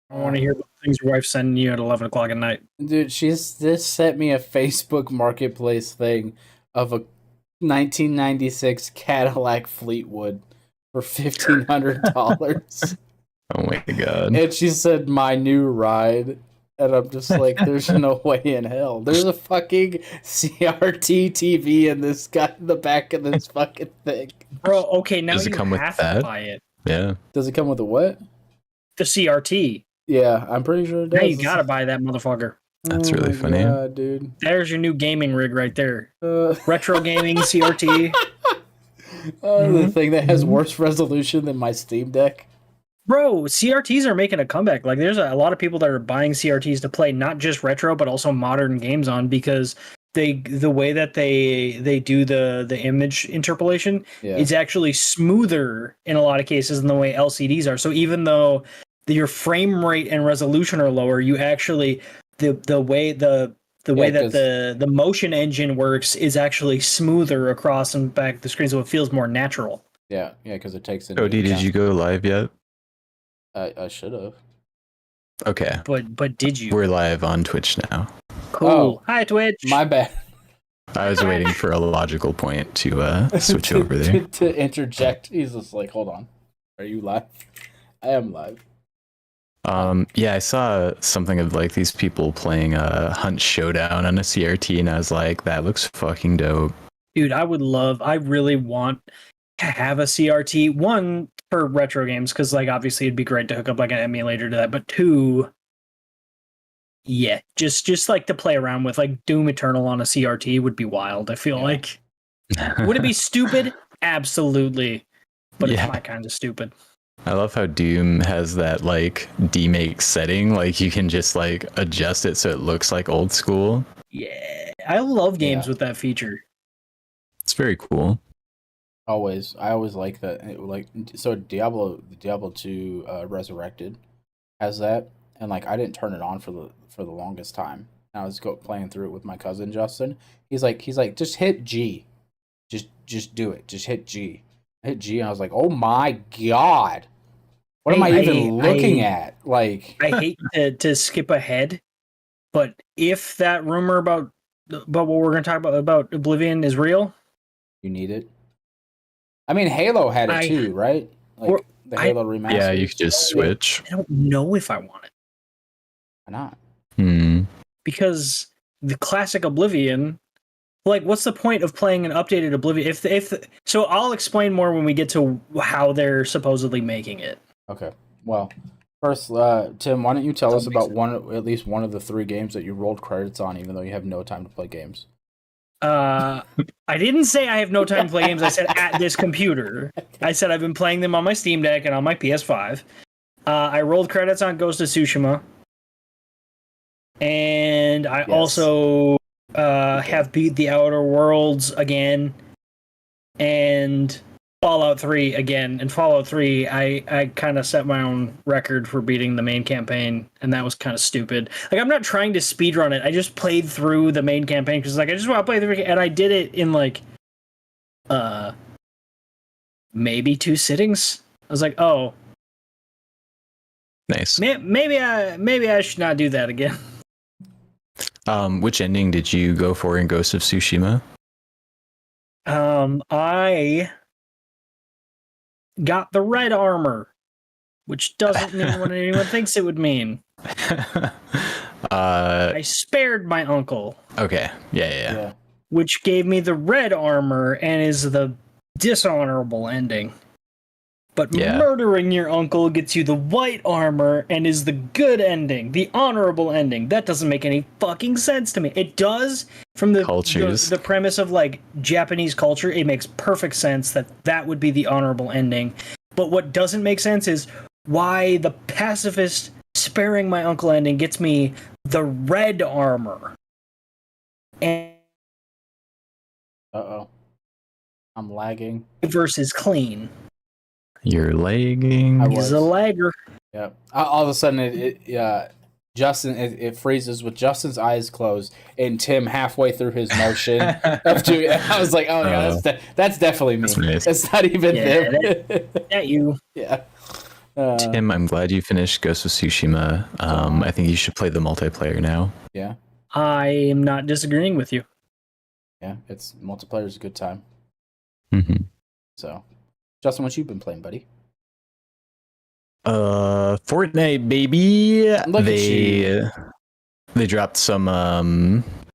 I want to hear about things your wife's sending you at 11 o'clock at night. Dude, she's just sent me a Facebook Marketplace thing of a 1996 Cadillac Fleetwood for $1,500. Oh my god. And she said, my new ride. And I'm just like, there's no way in hell. There's a fucking CRT TV in this guy in the back of this fucking thing. Bro, okay, now Does it you come with have that? to buy it. Yeah. Does it come with a what? The CRT. Yeah, I'm pretty sure it does. Now you gotta buy that motherfucker. That's really funny. God, dude. There's your new gaming rig right there. Uh, Retro gaming CRT. The thing that has worse resolution than my Steam Deck. Bro, CRTs are making a comeback. Like, there's a lot of people that are buying CRTs to play not just retro, but also modern games on, because the way that they do the image interpolation is actually smoother in a lot of cases than the way LCDs are. So even though your frame rate and resolution are lower, you actually the way that the motion engine works is actually smoother across and back the screen, so it feels more natural. Yeah, because it takes. Cody, did you go live yet? I should have. Okay. But did you? We're live on Twitch now. Cool. Oh, hi, Twitch. My bad. I was waiting for a logical point to switch over there. to interject. He's just like, hold on. Are you live? I am live. Yeah, I saw something of like these people playing a Hunt Showdown on a CRT, and I was like, that looks fucking dope. Dude, I really want to have a CRT. One, for retro games, because like obviously it'd be great to hook up like an emulator to that, but two, yeah, just like to play around with, like Doom Eternal on a CRT would be wild. I feel like. Would it be stupid? Absolutely. But it's my kind of stupid. I love how Doom has that like demake setting, like you can just like adjust it so it looks like old school. Yeah, I love games with that feature. It's very cool. I always like that. Like, so Diablo 2 Resurrected has that, and like I didn't turn it on for the longest time. And I was playing through it with my cousin Justin. He's like, just hit G, just do it. Just hit G. I hit G, and I was like, oh my god, what am I even looking at? Like, I hate to skip ahead, but if that rumor about what we're going to talk about Oblivion is real, you need it. I mean, Halo had it too, right? Like the Halo remaster. Yeah, you could just switch. I don't know if I want it. Why not? Because the classic Oblivion, like, what's the point of playing an updated Oblivion? So I'll explain more when we get to how they're supposedly making it. Okay. Well, first, Tim, why don't you tell us about at least one of the 3 games that you rolled credits on, even though you have no time to play games? I didn't say I have no time to play games. I said at this computer. I said I've been playing them on my Steam Deck and on my PS5. I rolled credits on Ghost of Tsushima. And I also have beat the Outer Worlds again. And Fallout 3 again. And Fallout 3, I kind of set my own record for beating the main campaign, and that was kind of stupid. Like, I'm not trying to speedrun it. I just played through the main campaign because, like, I just want to play through, and I did it in, like, maybe 2 sittings. I was like, oh. Nice. Maybe I should not do that again. Which ending did you go for in Ghost of Tsushima? I got the red armor, which doesn't mean what anyone thinks it would mean. I spared my uncle. Okay. Yeah. Which gave me the red armor and is the dishonorable ending. But murdering your uncle gets you the white armor and is the good ending, the honorable ending. That doesn't make any fucking sense to me. It does from the premise of, like, Japanese culture. It makes perfect sense that would be the honorable ending. But what doesn't make sense is why the pacifist sparing my uncle ending gets me the red armor. And I'm lagging. Versus clean. You're lagging. He's a lagger. Yeah. All of a sudden, it freezes with Justin's eyes closed and Tim halfway through his motion. I was like, oh yeah, that's definitely me. It's not even them. That you. Yeah. Tim, I'm glad you finished Ghost of Tsushima. I think you should play the multiplayer now. Yeah. I am not disagreeing with you. Yeah, it's multiplayer is a good time. Mm-hmm. So, Justin, what you been playing, buddy? Fortnite, baby. Look at you. They dropped some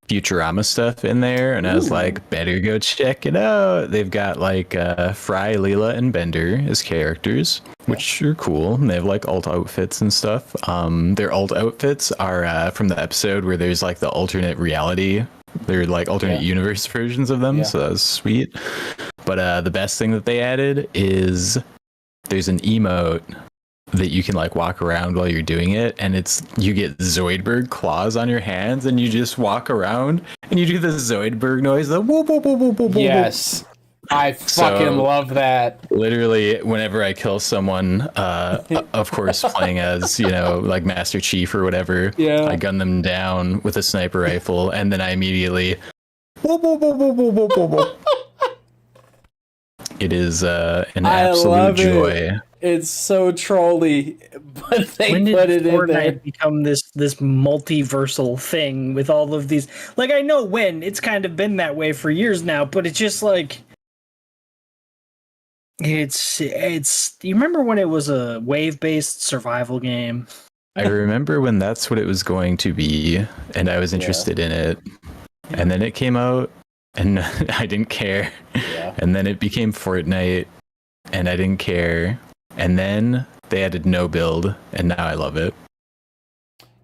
Futurama stuff in there, and I was Ooh. like, better go check it out. They've got like Fry, Leela, and Bender as characters, which are cool. And they have like alt outfits and stuff. Their alt outfits are from the episode where there's like the alternate reality. They're like alternate universe versions of them, so that was sweet. But the best thing that they added is there's an emote that you can like walk around while you're doing it, and it's you get Zoidberg claws on your hands, and you just walk around and you do the Zoidberg noise. The whoop, whoop, whoop, whoop, whoop, yes, I fucking love that. Literally, whenever I kill someone, of course, playing as like Master Chief or whatever, I gun them down with a sniper rifle, and then I immediately. Whoop, whoop, whoop, whoop, whoop, whoop, whoop, whoop. It is an absolute joy. It's so trolly, but they when put did it in there. Fortnite become this multiversal thing with all of these? Like, I know when it's kind of been that way for years now, but it's just like it's. You remember when it was a wave-based survival game? I remember when that's what it was going to be, and I was interested in it, and then it came out, and I didn't care, and then it became Fortnite, and I didn't care. And then they added no build, and now I love it.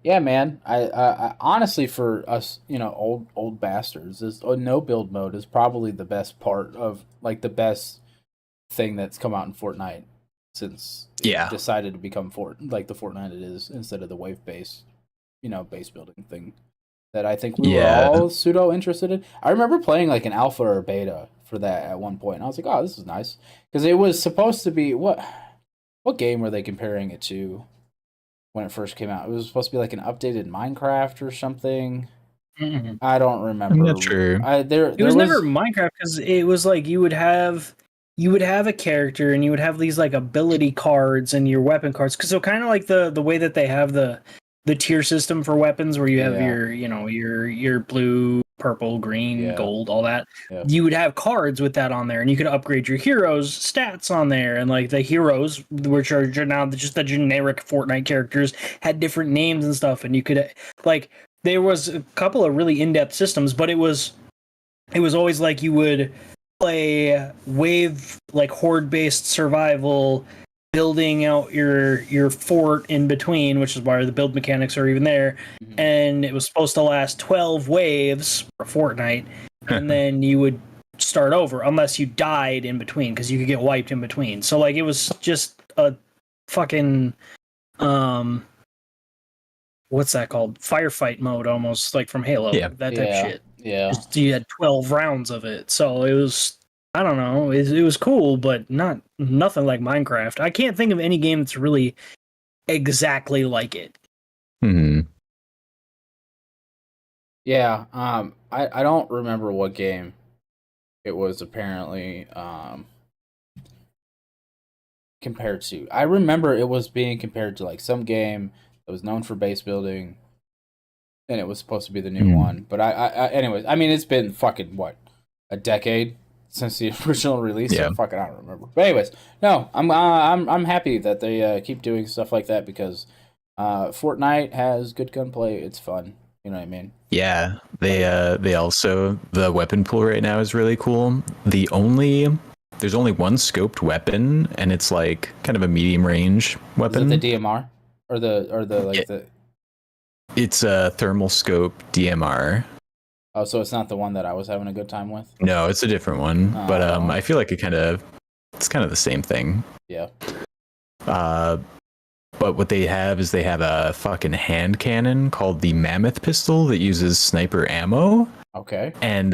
Yeah, man. I honestly, for us, old bastards, this no build mode is probably the best part of like the best thing that's come out in Fortnite since it decided to become the Fortnite it is instead of the wave base, base building thing that I think we were all pseudo interested in. I remember playing like an alpha or beta for that at one point. And I was like, oh, this is nice because it was supposed to be What game were they comparing it to when it first came out? It was supposed to be like an updated Minecraft or something. Mm-hmm. I don't remember. I'm not sure. It was never Minecraft because it was like you would have a character and you would have these like ability cards and your weapon cards. So kind of like the way that they have the tier system for weapons, where you have your blue, purple, green, gold, all that. Yeah. You would have cards with that on there, and you could upgrade your heroes' stats on there. And like the heroes, which are now just the generic Fortnite characters, had different names and stuff. And you could there was a couple of really in-depth systems, but it was always like you would play wave like horde-based survival, building out your fort in between, which is why the build mechanics are even there. Mm-hmm. And it was supposed to last 12 waves for Fortnite, and then you would start over unless you died in between, because you could get wiped in between. So like it was just a fucking what's that called? Firefight mode, almost like from Halo. That type of shit. Yeah. You had 12 rounds of it. So it was, I don't know, it was cool, but nothing like Minecraft. I can't think of any game that's really exactly like it. Hmm. Yeah, I don't remember what game it was apparently compared to. I remember it was being compared to like some game that was known for base building, and it was supposed to be the new one. But anyways, I mean, it's been fucking a decade since the original release. So fucking I don't remember. But anyways, no, I'm happy that they keep doing stuff like that, because Fortnite has good gunplay. It's fun. You know what I mean? Yeah, they also, the weapon pool right now is really cool. There's only one scoped weapon, and it's like kind of a medium range weapon. Is it the DMR or the It's a thermal scope DMR. Oh, so it's not the one that I was having a good time with? No, it's a different one. But I feel like it's kind of the same thing. Yeah. But what they have is they have a fucking hand cannon called the Mammoth pistol that uses sniper ammo. Okay. And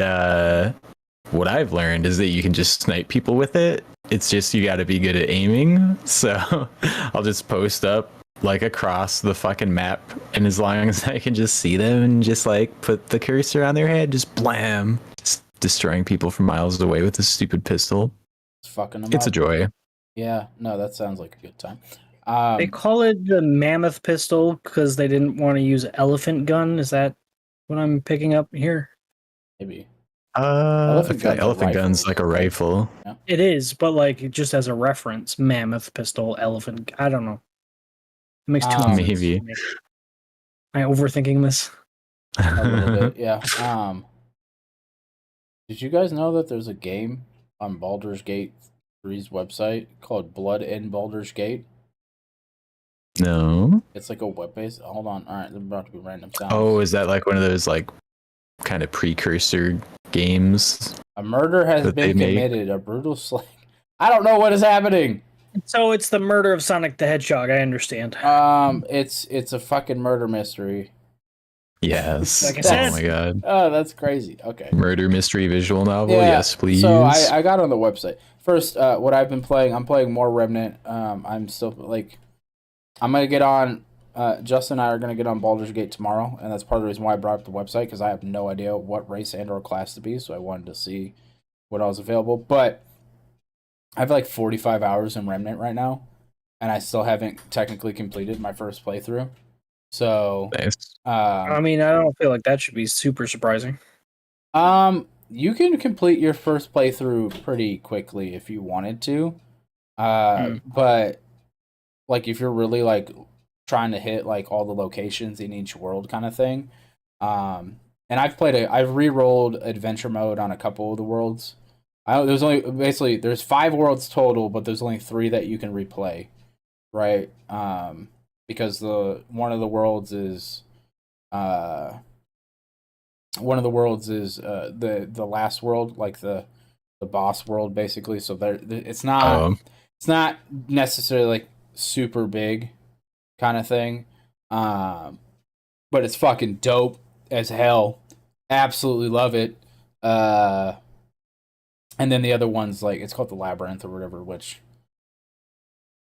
what I've learned is that you can just snipe people with it. It's just you got to be good at aiming. So I'll just post up like across the fucking map, and as long as I can just see them and just like put the cursor on their head, just blam, just destroying people from miles away with this stupid pistol. It's fucking them It's up. a joy. Yeah, no, that sounds like a good time. They call it the mammoth pistol because they didn't want to use elephant gun. Is that what I'm picking up here? Maybe. I feel like elephant gun's like a rifle. Yeah. It is, but like just as a reference, mammoth pistol, elephant. I don't know. It makes too much sense. Maybe. Am I overthinking this? A little bit, yeah. Did you guys know that there's a game on Baldur's Gate 3's website called Blood in Baldur's Gate? No. It's like a web-based. Hold on. All right, there's about to be random sounds. Oh, is that like one of those like kind of precursor games? A murder has been committed. A brutal slaying. I don't know what is happening. So it's the murder of Sonic the Hedgehog. I understand. It's a fucking murder mystery. Yes. Like I said. Oh my god. Oh, that's crazy. Okay. Murder mystery visual novel. Yeah, Yes, please. So I got on the website first. What I've been playing. I'm playing more Remnant. I'm still like. I'm gonna get on. Justin and I are gonna get on Baldur's Gate tomorrow, and that's part of the reason why I brought up the website because I have no idea what race and or class to be, so I wanted to see what else available. But I have like 45 hours in Remnant right now, and I still haven't technically completed my first playthrough. So, nice. I mean, I don't feel like that should be super surprising. You can complete your first playthrough pretty quickly if you wanted to. But like if you're really like trying to hit like all the locations in each world kind of thing. And I've re-rolled adventure mode on a couple of the worlds. There's 5 worlds total, but there's only 3 that you can replay, right? Because one of the worlds is the last world, like the boss world, basically. So it's not necessarily like super big kind of thing, but it's fucking dope as hell. Absolutely love it. And then the other one's like it's called the Labyrinth or whatever, which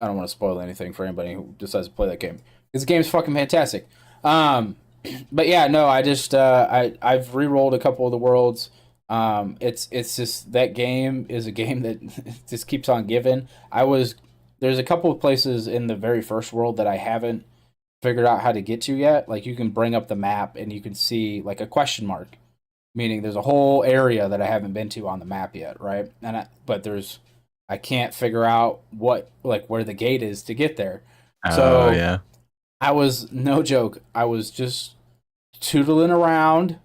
I don't want to spoil anything for anybody who decides to play that game. This game's fucking fantastic. But yeah, no, I just I've re-rolled a couple of the worlds. It's just that game is a game that just keeps on giving. There's a couple of places in the very first world that I haven't figured out how to get to yet. Like you can bring up the map and you can see like a question mark, meaning there's a whole area that I haven't been to on the map yet, right? I can't figure out where the gate is to get there. So yeah. I was, no joke, I was just tootling around,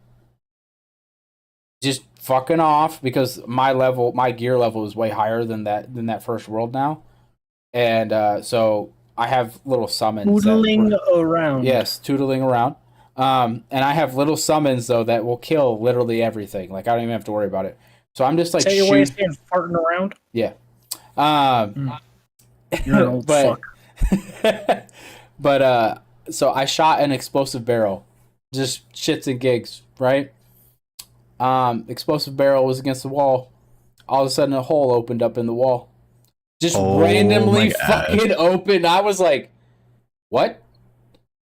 just fucking off because my gear level is way higher than that first world now. And so I have little summons. Tootling around. Yes, tootling around. And I have little summons though that will kill literally everything. Like I don't even have to worry about it. So I'm just like say your way of saying farting around. Yeah. You're an old fuck. But so I shot an explosive barrel, just shits and gigs, right? Explosive barrel was against the wall. All of a sudden, a hole opened up in the wall, just randomly fucking opened. I was like, "What?"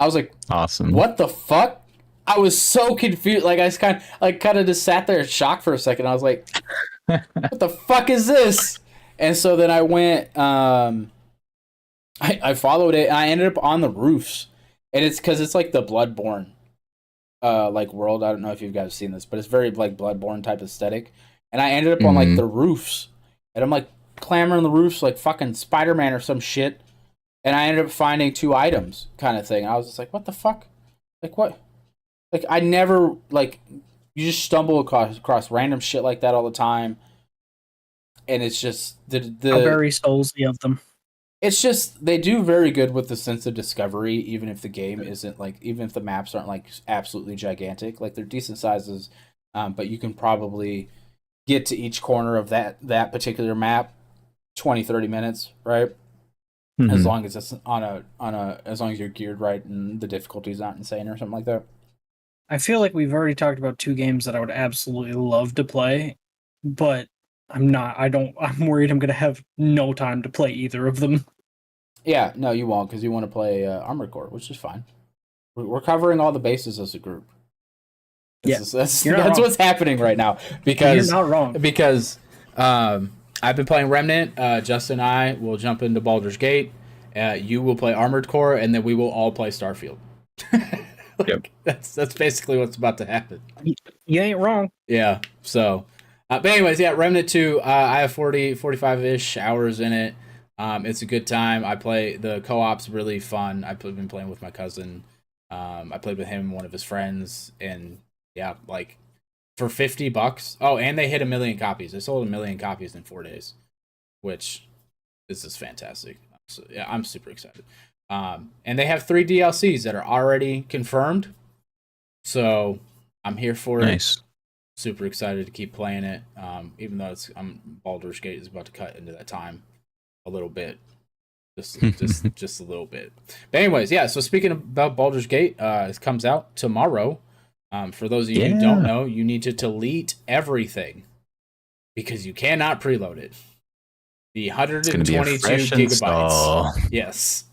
I was like, "Awesome! What the fuck?" I was so confused. Like I kind of just sat there in shock for a second. I was like, "What the fuck is this?" And so then I went. I followed it, and I ended up on the roofs. And it's because it's like the Bloodborne, like world. I don't know if you guys have seen this, but it's very like Bloodborne type aesthetic. And I ended up on like the roofs, and I'm like clambering the roofs like fucking Spider-Man or some shit. And I ended up finding 2 items, kind of thing. And I was just like, what the fuck? Like what? Like I never like you just stumble across random shit like that all the time. And it's just the how very soulsy of them. It's just they do very good with the sense of discovery, even if the game isn't like, even if the maps aren't like absolutely gigantic, like they're decent sizes, but you can probably get to each corner of that particular map 20-30 minutes, right? Mm-hmm. As long as it's as long as you're geared right and the difficulty's not insane or something like that. I feel like we've already talked about 2 games that I would absolutely love to play, but I'm worried I'm going to have no time to play either of them. Yeah, no, you won't, because you want to play Armored Core, which is fine. We're covering all the bases as a group. That's what's happening right now. Because you're not wrong. Because I've been playing Remnant. Justin and I will jump into Baldur's Gate, You will play Armored Core, and then we will all play Starfield. Yep. That's basically what's about to happen. You ain't wrong. Yeah. So, but anyways, yeah, Remnant 2. I have 45-ish hours in it. It's a good time. I play the co-op's really fun. I've been playing with my cousin. I played with him and one of his friends, and yeah, like for $50. Oh, and they hit 1 million copies. They sold 1 million copies in 4 days, which is just fantastic. So yeah, I'm super excited. And they have 3 DLCs that are already confirmed. So I'm here for it. Super excited to keep playing it. Even though Baldur's Gate is about to cut into that time a little bit. Just a little bit. But anyways, yeah, so speaking about Baldur's Gate, it comes out tomorrow. For those of you who don't know, you need to delete everything because you cannot preload it. The 122 gigabytes. Install. Yes.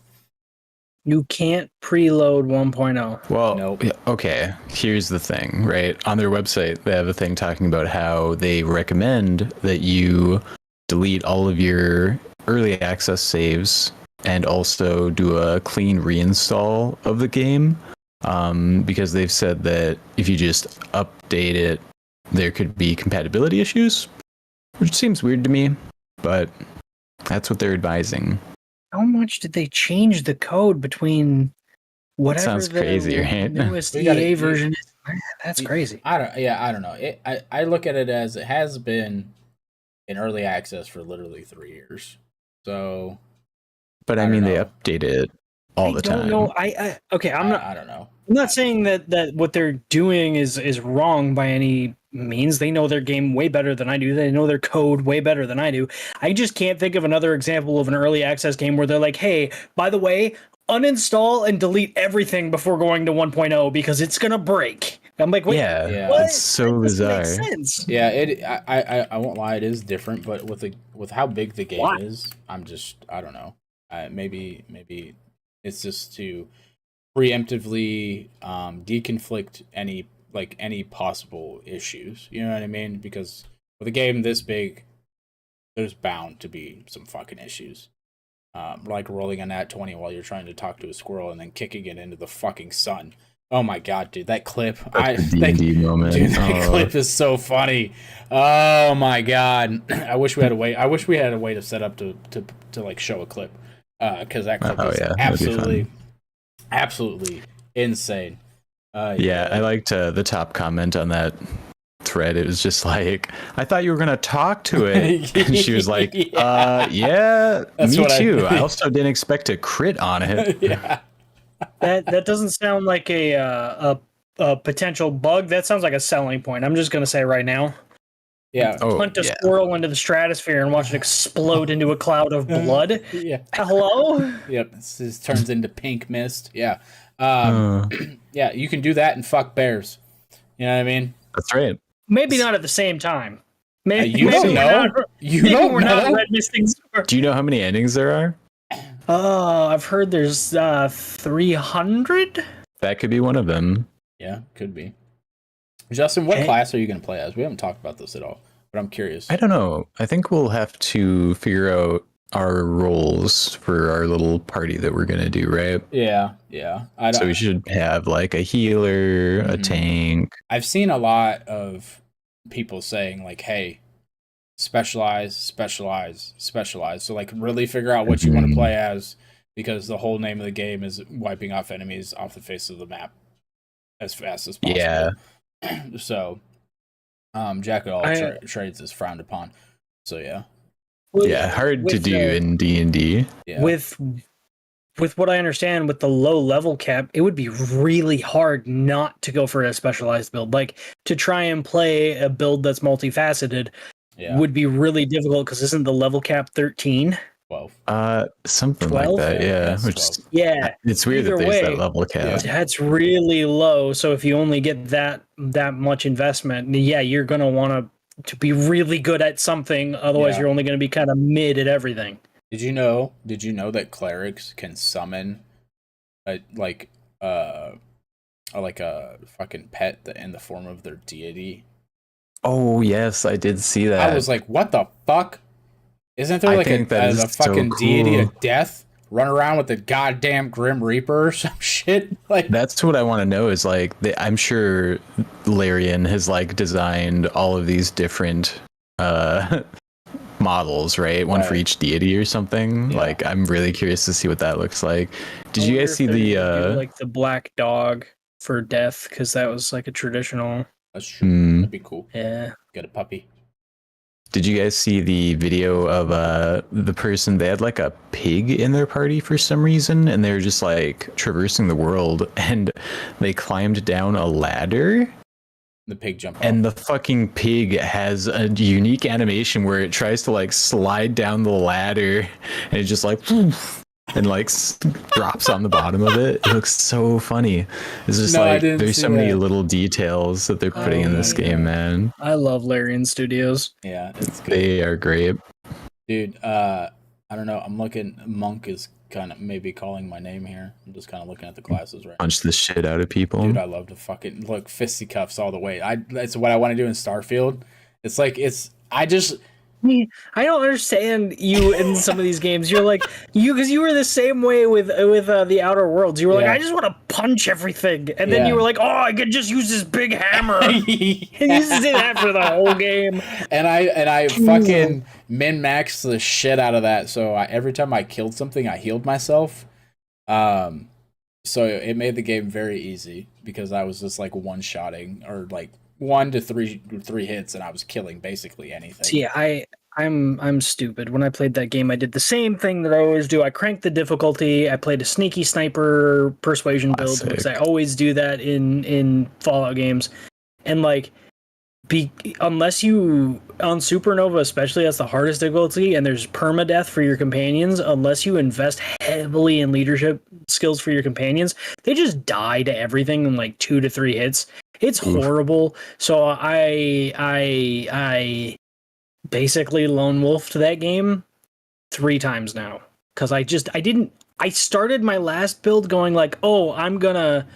You can't preload 1.0. Well, nope. Okay, here's the thing, right? On their website, they have a thing talking about how they recommend that you delete all of your early access saves and also do a clean reinstall of the game, because they've said that if you just update it, there could be compatibility issues, which seems weird to me, but that's what they're advising. How much did they change the code between whatever sounds crazy, right? newest EA version is? That's crazy. I don't know. I look at it as it has been in early access for literally 3 years. So, but I mean, they update it all the time. No, okay. I don't know. I'm not saying that what they're doing is wrong by any means. They know their game way better than I do. They know their code way better than I do. I just can't think of another example of an early access game where they're like, hey, by the way, uninstall and delete everything before going to 1.0 because it's gonna break. I'm like, wait, what? It's so bizarre. Makes sense. Yeah, I won't lie, it is different, but with how big the game is, I don't know. Maybe it's just to preemptively deconflict any possible issues. You know what I mean? Because with a game this big, there's bound to be some fucking issues. Like rolling a nat 20 while you're trying to talk to a squirrel and then kicking it into the fucking sun. Oh my god, dude, that clip! Moment. Dude, that clip is so funny. Oh my god, I wish we had a way. I wish we had a way to set up to like show a clip, because that clip is absolutely insane. I liked the top comment on that thread. It was just like, I thought you were gonna talk to it, and she was like, yeah, me too. I also didn't expect to crit on it. Yeah. That doesn't sound like a potential bug. That sounds like a selling point. I'm just gonna say right now. Yeah. Hunt a squirrel into the stratosphere and watch it explode into a cloud of blood. Yeah. Hello? Yep. This turns into pink mist. Yeah. Yeah, you can do that and fuck bears. You know what I mean? That's right. Maybe not at the same time. Maybe you don't know. We're not red misting. Do you know how many endings there are? I've heard there's 300. That could be one of them. Yeah, could be. Justin, what class are you going to play as? We haven't talked about this at all, but I'm curious. I don't know. I think we'll have to figure out our roles for our little party that we're going to do, right? Yeah. So we should have like a healer, a tank. I've seen a lot of people saying like, hey, specialize. So like really figure out what you want to play as, because the whole name of the game is wiping off enemies off the face of the map as fast as possible. Yeah. So, jack of all trades is frowned upon. So yeah. Yeah, hard to do in D&D. Yeah. With what I understand, with the low level cap, it would be really hard not to go for a specialized build. Like, to try and play a build that's multifaceted would be really difficult, because isn't the level cap 13? 12. Something 12? like that, yeah. It's weird that there's that level cap. That's really low. So if you only get that much investment, you're gonna want to be really good at something. Otherwise, you're only gonna be kind of mid at everything. Did you know that clerics can summon a fucking pet in the form of their deity? Oh yes, I did see that. I was like, what the fuck? Isn't there like a fucking deity of death run around with the goddamn Grim Reaper or some shit. Like that's what I want to know is like I'm sure Larian has like designed all of these different models, right? One for each deity or something. Yeah. Like I'm really curious to see what that looks like. Did you guys see the like the black dog for death? Because that was like a traditional. That's true. That'd be cool. Yeah. Get a puppy. Did you guys see the video of the person? They had like a pig in their party for some reason, and they were just like traversing the world, and they climbed down a ladder. The pig jumped off. And the fucking pig has a unique animation where it tries to like slide down the ladder, and it just like and like drops on the bottom of it. It looks so funny. It's just like there's so many little details that they're putting in this game, man. I love Larian Studios. Yeah, it's good. They are great. Dude, I don't know. I'm looking. Monk is kind of maybe calling my name here. I'm just kind of looking at the classes right now. Punch the shit out of people. Dude, I love to fucking look fisticuffs all the way. That's what I want to do in Starfield. It's like I don't understand you in some of these games. You're like because you were the same way with the Outer Worlds. You were like, I just want to punch everything, and then you were like, I could just use this big hammer. And you just did that for the whole game. And I fucking min-maxed the shit out of that. So every time I killed something, I healed myself. So it made the game very easy because I was just like one-shotting or like 1 to 3 hits, and I was killing basically anything. See, I'm stupid. When I played that game, I did the same thing that I always do. I cranked the difficulty. I played a sneaky sniper persuasion build because I always do that in Fallout games. And like, unless you on Supernova, especially, that's the hardest difficulty, and there's permadeath for your companions. Unless you invest heavily in leadership skills for your companions, they just die to everything in like 2 to 3 hits. It's horrible. So I basically lone wolfed that game 3 times now because I started my last build going like, I'm gonna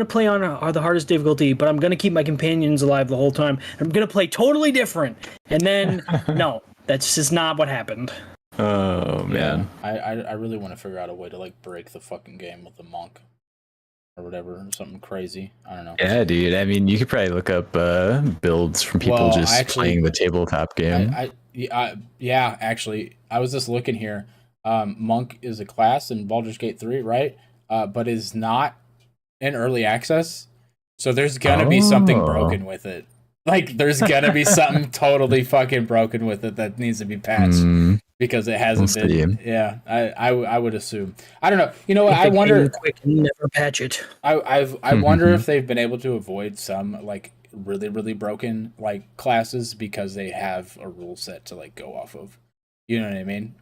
play on the hardest difficulty, but I'm gonna keep my companions alive the whole time. I'm gonna play totally different, and then no, that's just not what happened. Oh man, I really want to figure out a way to like break the fucking game with the monk. Or whatever, or something crazy. I don't know. Yeah, dude. I mean, you could probably look up builds from people playing the tabletop game. Yeah, actually, I was just looking here. Monk is a class in Baldur's Gate 3, right? But is not in early access. So there's gonna be something broken with it. Like, there's gonna be something totally fucking broken with it that needs to be patched because it hasn't been. Yeah, I would assume. I don't know. You know what? I wonder. Quick and never patch it. I wonder if they've been able to avoid some like really really broken like classes because they have a rule set to like go off of. You know what I mean?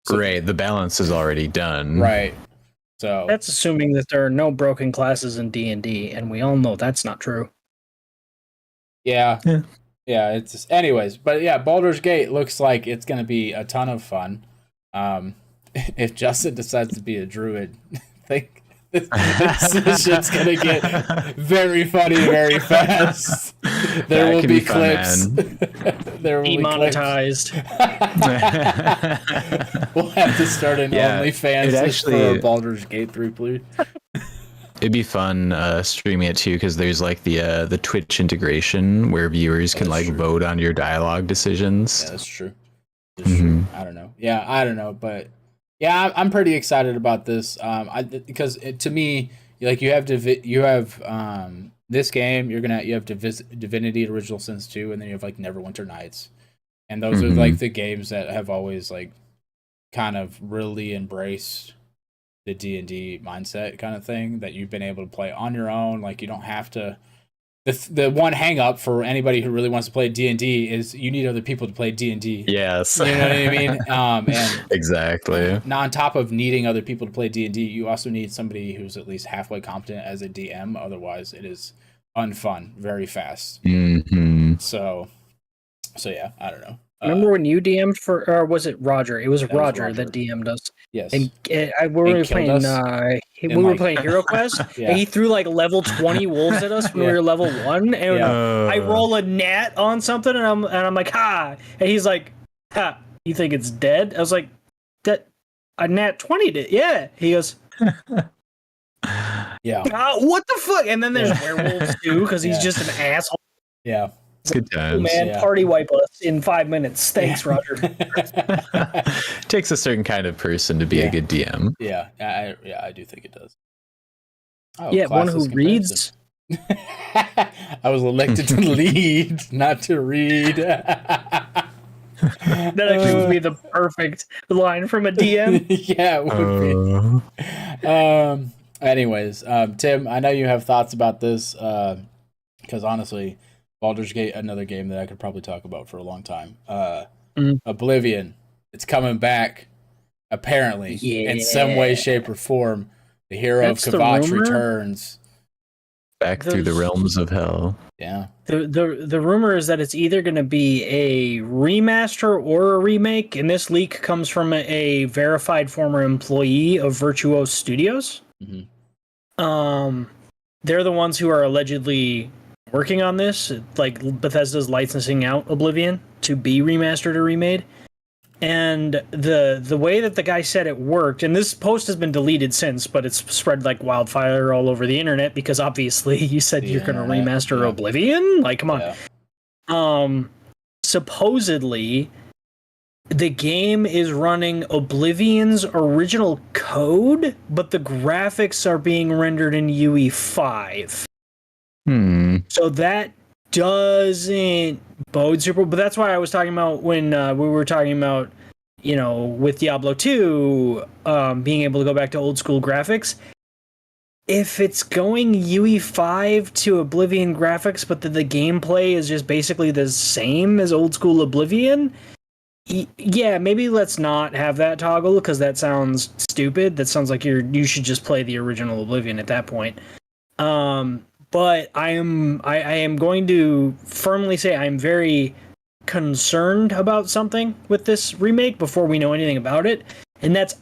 So, right. The balance is already done. Right. So that's assuming that there are no broken classes in D&D, and we all know that's not true. Yeah. It's just, anyways, but yeah, Baldur's Gate looks like it's gonna be a ton of fun. If Justin decides to be a druid, think this shit's gonna get very funny very fast. There will be clips. There will demonetized. We'll have to start an OnlyFans for Baldur's Gate 3, please. It'd be fun streaming it too because there's like the Twitch integration where viewers can like vote on your dialogue decisions. Yeah, that's true. True. I don't know. Yeah, I don't know, but yeah, I'm pretty excited about this. Because to me, like you have this game, you have Divinity: Original Sins 2, and then you have like Neverwinter Nights, and those are like the games that have always like kind of really embraced the D&D mindset kind of thing that you've been able to play on your own. Like you don't have to. The one hang up for anybody who really wants to play D&D is you need other people to play D&D. Yes. You know what I mean? And exactly. Now on top of needing other people to play D&D, you also need somebody who's at least halfway competent as a DM. Otherwise, it is unfun very fast. Mm-hmm. So yeah, I don't know. Remember when you DM'd for, or was it Roger? It was Roger that DM'd us. Yes. And we were playing Hero Quest, and he threw like level 20 wolves at us when we were level 1, and I roll a nat on something, and I'm like, ha! And he's like, ha! You think it's dead? I was like, I nat 20'd it. Yeah. He goes, Yeah. what the fuck? And then there's werewolves too, because he's Yeah. just an asshole. Yeah. Good Oh times. man, Yeah. party wipe us in 5 minutes. Thanks, Roger. Takes a certain kind of person to be a good DM. Yeah, I do think it does. Oh, Yeah, one who classless reads. I was elected to lead, not to read. That actually would be the perfect line from a DM. Yeah, it would be. Anyways, Tim, I know you have thoughts about this, because honestly, Baldur's Gate, another game that I could probably talk about for a long time. Oblivion, it's coming back, apparently, in some way, shape, or form. The hero of Kvatch returns. Back through the realms of hell. Yeah. The rumor is that it's either going to be a remaster or a remake, and this leak comes from a verified former employee of Virtuos Studios. Mm-hmm. They're the ones who are allegedly working on this. Like, Bethesda's licensing out Oblivion to be remastered or remade. And the way that the guy said it worked, and this post has been deleted since, but it's spread like wildfire all over the internet because obviously you said you're going to remaster Oblivion. Like, come on. Yeah. Supposedly, the game is running Oblivion's original code, but the graphics are being rendered in UE5. So that doesn't bode super, but that's why I was talking about when we were talking about, with Diablo 2 being able to go back to old school graphics. If it's going UE5 to Oblivion graphics, but the gameplay is just basically the same as old school Oblivion, yeah, maybe let's not have that toggle because that sounds stupid. That sounds like you should just play the original Oblivion at that point. But I am going to firmly say I'm very concerned about something with this remake before we know anything about it, and that's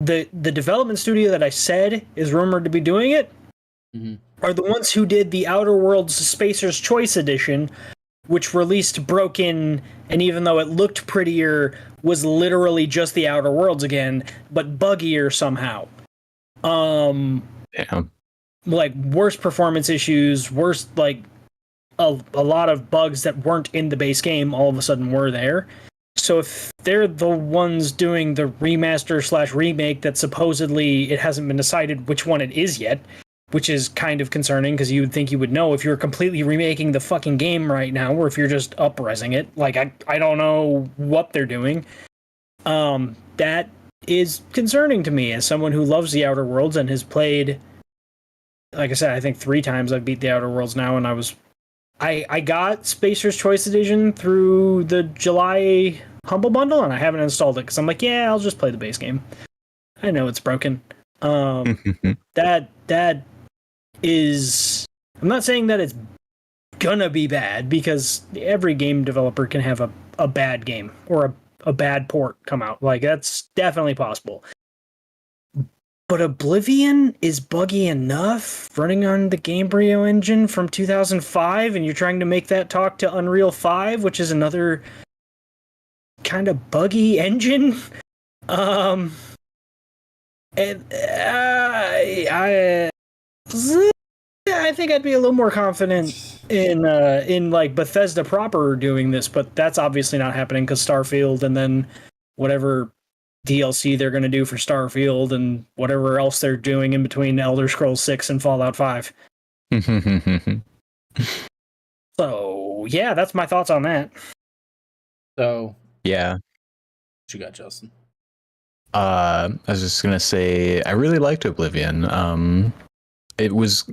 the development studio that I said is rumored to be doing it are the ones who did the Outer Worlds Spacer's Choice Edition, which released broken, and even though it looked prettier, was literally just the Outer Worlds again, but buggier somehow. Yeah. Like worse performance issues, worse, like a lot of bugs that weren't in the base game all of a sudden were there. So if they're the ones doing the remaster/remake that supposedly it hasn't been decided which one it is yet, which is kind of concerning because you would think you would know if you're completely remaking the fucking game right now or if you're just up-resing it. Like, I don't know what they're doing. That is concerning to me as someone who loves the Outer Worlds and has played, like I said, I think 3 times I've beat the Outer Worlds now, and I got Spacer's Choice Edition through the July Humble Bundle, and I haven't installed it because I'm like, yeah, I'll just play the base game. I know it's broken. That is, I'm not saying that it's gonna be bad because every game developer can have a bad game or a bad port come out. Like, that's definitely possible. But Oblivion is buggy enough running on the Gamebryo engine from 2005, and you're trying to make that talk to Unreal 5, which is another kind of buggy engine. And I think I'd be a little more confident in like Bethesda proper doing this, but that's obviously not happening because Starfield and then whatever DLC they're going to do for Starfield and whatever else they're doing in between Elder Scrolls 6 and Fallout 5. So, yeah, that's my thoughts on that. So, yeah. What you got, Justin? I was just going to say, I really liked Oblivion. It was,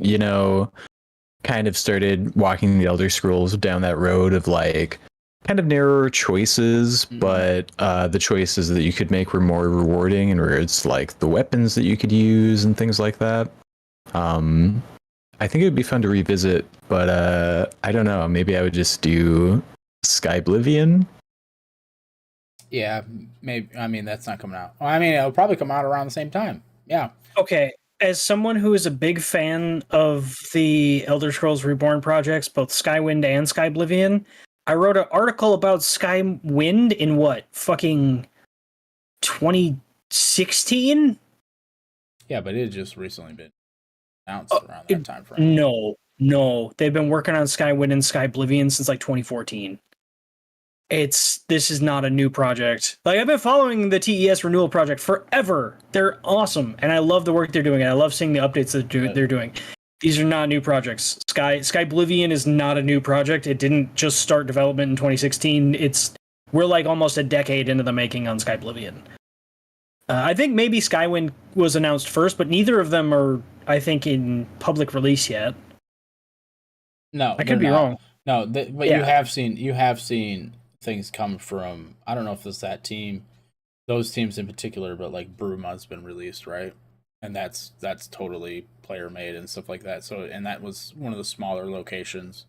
kind of started walking the Elder Scrolls down that road of like, kind of narrower choices, but the choices that you could make were more rewarding, and where it's like the weapons that you could use and things like that. I think it would be fun to revisit, but I don't know. Maybe I would just do Skyblivion. Yeah, maybe. I mean, that's not coming out. Well, I mean, it'll probably come out around the same time. Yeah. Okay. As someone who is a big fan of the Elder Scrolls Reborn projects, both Skywind and Skyblivion, I wrote an article about Skywind in fucking 20 16. Yeah, but it had just recently been announced around that time frame. No, they've been working on Skywind and Skyblivion since like 2014. This is not a new project. Like, I've been following the TES renewal project forever. They're awesome, and I love the work they're doing. And I love seeing the updates that they're doing. These are not new projects. Skyblivion is not a new project. It didn't just start development in 2016. We're like almost a decade into the making on Skyblivion. I think maybe Skywind was announced first, but neither of them are, I think, in public release yet. No, I could be wrong. No, but yeah. you have seen things come from, I don't know if it's that team, those teams in particular, but like Bruma's been released, right? And that's totally player made and stuff like that. So, and that was one of the smaller locations.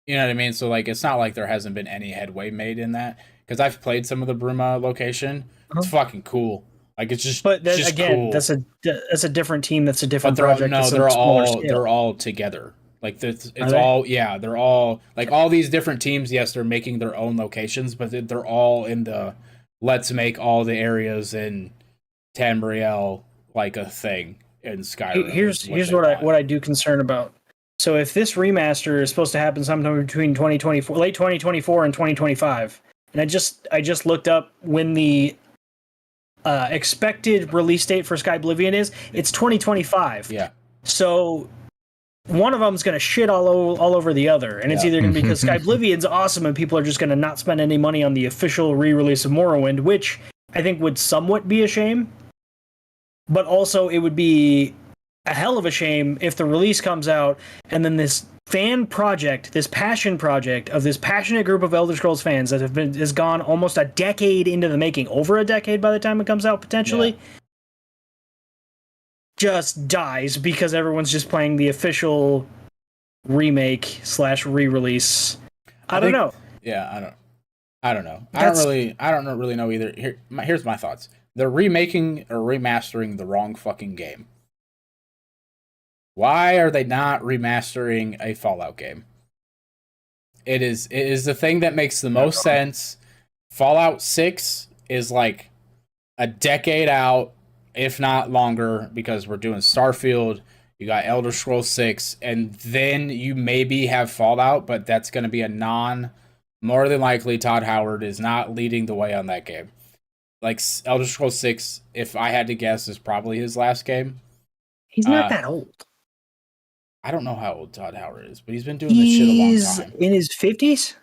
You know what I mean? So like, it's not like there hasn't been any headway made in that, because I've played some of the Bruma location. It's fucking cool. Like, it's just, but just again, cool. that's a different team. That's a different project. No, they're all together. Like, it's all, yeah, they're all, like, all these different teams, yes, they're making their own locations, but they're all in the, let's make all the areas in Tamriel like a thing in Skyrim. Here's what I do concern about. So if this remaster is supposed to happen sometime between 2024, late 2024 and 2025, and I just looked up when the expected release date for Skyblivion is, it's 2025. Yeah. So one of them's going to shit all over the other, and it's either going to be because Skyblivion's awesome and people are just going to not spend any money on the official re-release of Morrowind, which I think would somewhat be a shame, but also it would be a hell of a shame if the release comes out and then this fan project, this passion project of this passionate group of Elder Scrolls fans that has gone almost a decade into the making, over a decade by the time it comes out potentially, just dies because everyone's just playing the official remake / re-release. I don't know. Yeah, I don't know. I don't really know either. Here's my thoughts. They're remaking or remastering the wrong fucking game. Why are they not remastering a Fallout game? It is the thing that makes the most sense. Fallout 6 is like a decade out, if not longer, because we're doing Starfield, you got Elder Scrolls 6, and then you maybe have Fallout, but that's going to be more than likely Todd Howard is not leading the way on that game. Like, Elder Scrolls 6, if I had to guess, is probably his last game. He's not that old. I don't know how old Todd Howard is, but he's been doing this shit a long time. He's in his 50s?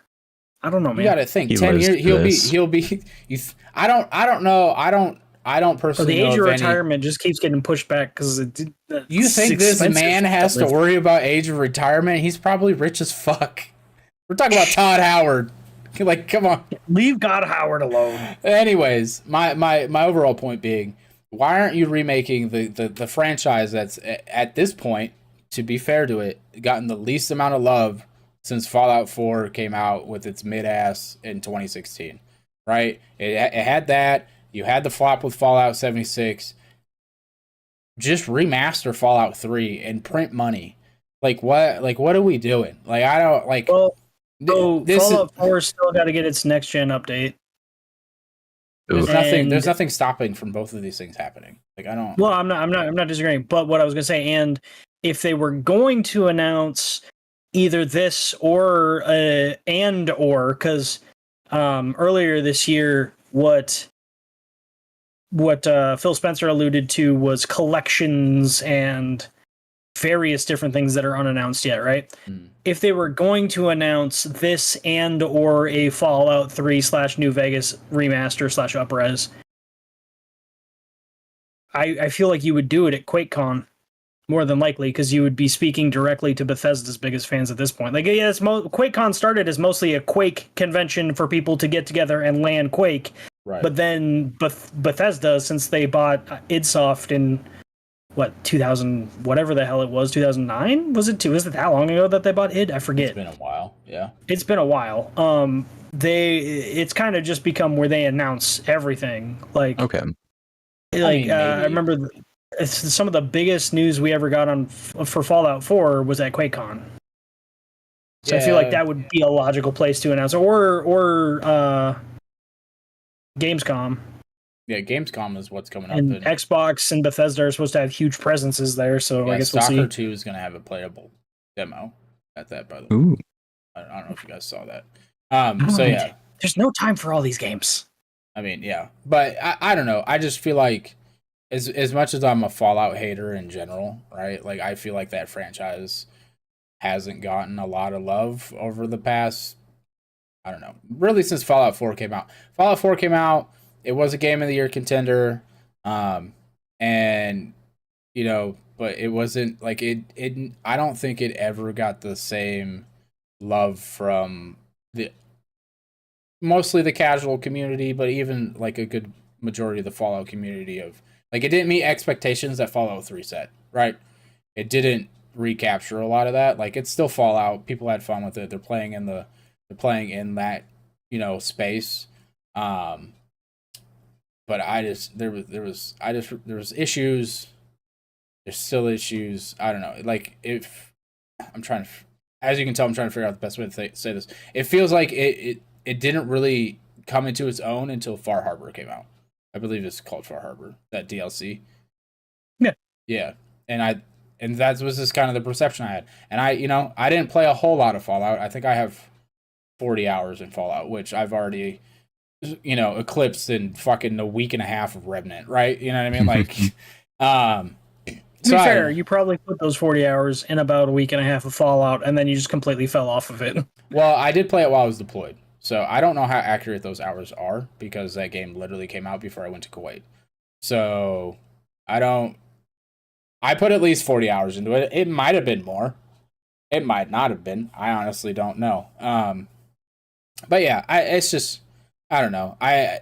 I don't know, man. You got to think 10 years he'll be I don't know. I don't personally know. The age of retirement just keeps getting pushed back because you think this man has to worry about age of retirement? He's probably rich as fuck. We're talking about Todd Howard. Like, come on. Leave God Howard alone. Anyways, my overall point being, why aren't you remaking the franchise that's at this point, to be fair to it, gotten the least amount of love since Fallout 4 came out with its mid-ass in 2016, right? It had that. You had the flop with Fallout 76. Just remaster Fallout 3 and print money. Like, what are we doing? Like, I don't, like... Well, Fallout 4 still got to get its next-gen update. There's nothing stopping from both of these things happening. Like, I don't... Well, I'm not disagreeing, but what I was going to say, and if they were going to announce either this or because earlier this year, what Phil Spencer alluded to was collections and various different things that are unannounced yet, right? If they were going to announce this and or a Fallout 3 / New Vegas remaster / upres, I feel like you would do it at QuakeCon. More than likely, because you would be speaking directly to Bethesda's biggest fans at this point. Like, yeah, QuakeCon started as mostly a Quake convention for people to get together and land Quake. Right. But then Bethesda, since they bought idsoft in 2000, whatever the hell it was, 2009? Was it that long ago that they bought id? I forget. It's been a while. Yeah. It's been a while. It's kind of just become where they announce everything. Like, okay. Like, I remember some of the biggest news we ever got for Fallout 4 was at QuakeCon. So I feel like that would be a logical place to announce, or Gamescom. Yeah, Gamescom is what's coming up. And Xbox and Bethesda are supposed to have huge presences there, so I guess we'll see. Stalker 2 is going to have a playable demo at that, by the way. Ooh. I don't know if you guys saw that. So yeah. There's no time for all these games. I mean, yeah. But I don't know. I just feel like as much as I'm a Fallout hater in general, right? Like, I feel like that franchise hasn't gotten a lot of love over the past, I don't know, really since Fallout 4 came out. Fallout 4 came out, it was a Game of the Year contender, and, you know, but it wasn't, like, it I don't think it ever got the same love from mostly the casual community, but even, like, a good majority of the Fallout community of, like, it didn't meet expectations that Fallout 3 set, right? It didn't recapture a lot of that. Like, it's still Fallout. People had fun with it. They're playing in that, you know, space. But there was issues. There's still issues. I don't know. Like, as you can tell, I'm trying to figure out the best way to say this. It feels like it didn't really come into its own until Far Harbor came out. I believe it's called Far Harbor, that DLC. Yeah. Yeah. And that was just kind of the perception I had. And I didn't play a whole lot of Fallout. I think I have 40 hours in Fallout, which I've already, eclipsed in fucking a week and a half of Remnant, right? You know what I mean? Like, to be fair, you probably put those 40 hours in about a week and a half of Fallout, and then you just completely fell off of it. Well, I did play it while I was deployed. So I don't know how accurate those hours are, because that game literally came out before I went to Kuwait. So I put at least 40 hours into it. It might have been more. It might not have been. I honestly don't know. But yeah, it's just, I don't know. I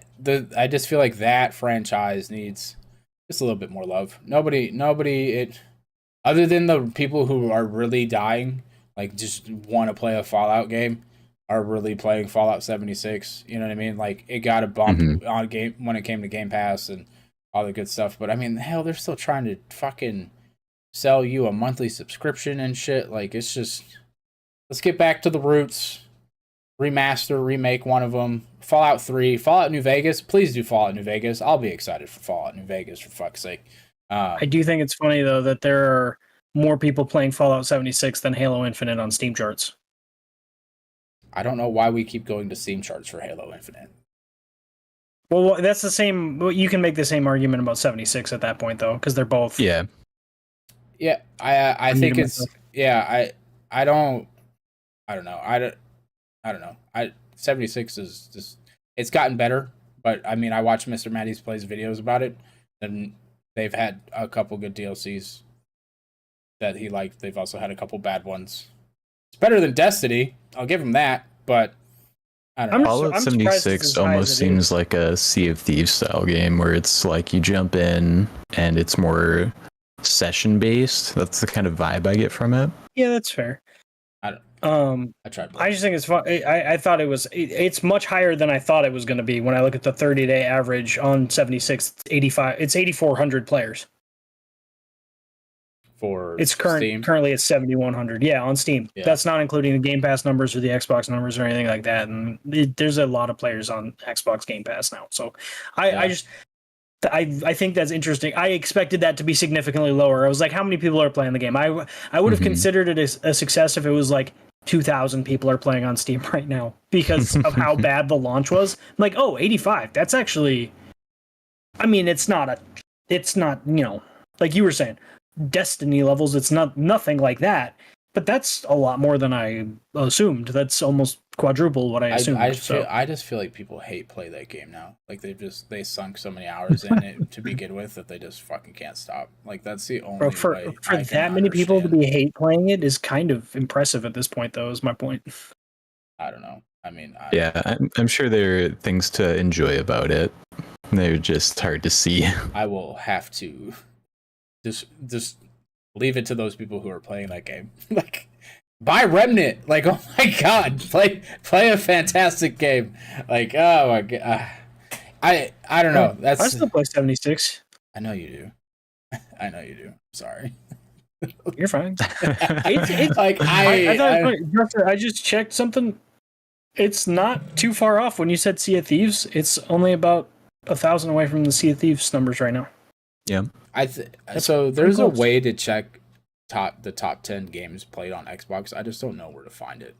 just feel like that franchise needs just a little bit more love. Nobody, other than the people who are really dying, like, just want to play a Fallout game, are really playing Fallout 76. You know what I mean? Like, it got a bump on game when it came to Game Pass and all the good stuff. But I mean, hell, they're still trying to fucking sell you a monthly subscription and shit. Like, it's just, let's get back to the roots. Remaster, remake one of them. Fallout 3, Fallout New Vegas. Please do Fallout New Vegas. I'll be excited for Fallout New Vegas, for fuck's sake. I do think it's funny, though, that there are more people playing Fallout 76 than Halo Infinite on Steam charts. I don't know why we keep going to Steam charts for Halo Infinite. Well, that's the same. You can make the same argument about 76 at that point, though, because they're both. Yeah. Yeah, I think it's. Yeah, I don't know. I don't know. 76 is just, it's gotten better, but I mean, I watch Mr. Matty's plays videos about it, and they've had a couple good DLCs that he liked. They've also had a couple bad ones. It's better than Destiny. I'll give him that, but I don't know. Fallout 76 almost seems like a Sea of Thieves style game, where it's like you jump in and it's more session based. That's the kind of vibe I get from it. Yeah, that's fair. I tried. I just think it's fun. I thought it's much higher than I thought it was going to be. When I look at the 30-day average on 76, it's 8,400 players. It's currently at 7,100. Yeah, on Steam. Yeah. That's not including the Game Pass numbers or the Xbox numbers or anything like that. And there's a lot of players on Xbox Game Pass now. So I think that's interesting. I expected that to be significantly lower. I was like, how many people are playing the game? I would have considered it a success if it was like 2,000 people are playing on Steam right now, because of how bad the launch was. I'm like, 85. That's actually, I mean, it's not, like you were saying, Destiny levels. It's nothing like that, but that's a lot more than I assumed. That's almost quadruple what I assumed. I just feel like people play that game now. Like, they sunk so many hours in it to begin with that they just fucking can't stop. Like, that's the only way. For that many people to be hate playing it is kind of impressive at this point, though, is my point. I don't know. I mean, I'm sure there are things to enjoy about it. They're just hard to see. I will have to just leave it to those people who are playing that game. Like, buy Remnant. Like, oh my god, play a fantastic game. Like, oh my god, I don't know. I still play 76. I know you do. I know you do. Sorry. You're fine. It's like I thought it was funny. I just checked something. It's not too far off when you said Sea of Thieves. It's only about 1,000 away from the Sea of Thieves numbers right now. Yeah. So there's a close. way to check the top 10 games played on Xbox. I just don't know where to find it.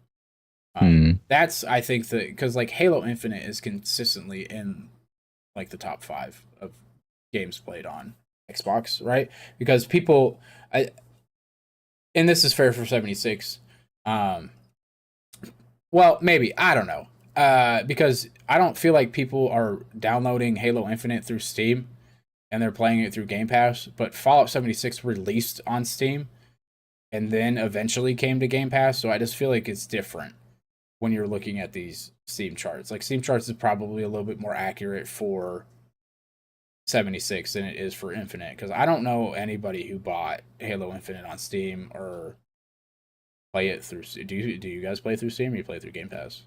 That's, I think, because like Halo Infinite is consistently in like the top 5 of games played on Xbox, right? Because people, and this is fair for 76. Well, maybe, I don't know. Because I don't feel like people are downloading Halo Infinite through Steam and they're playing it through Game Pass, but Fallout 76 released on Steam and then eventually came to Game Pass, so I just feel like it's different when you're looking at these Steam charts. Like, Steam charts is probably a little bit more accurate for 76 than it is for Infinite, because I don't know anybody who bought Halo Infinite on Steam or play it through. Do you guys play through Steam or you play through Game Pass?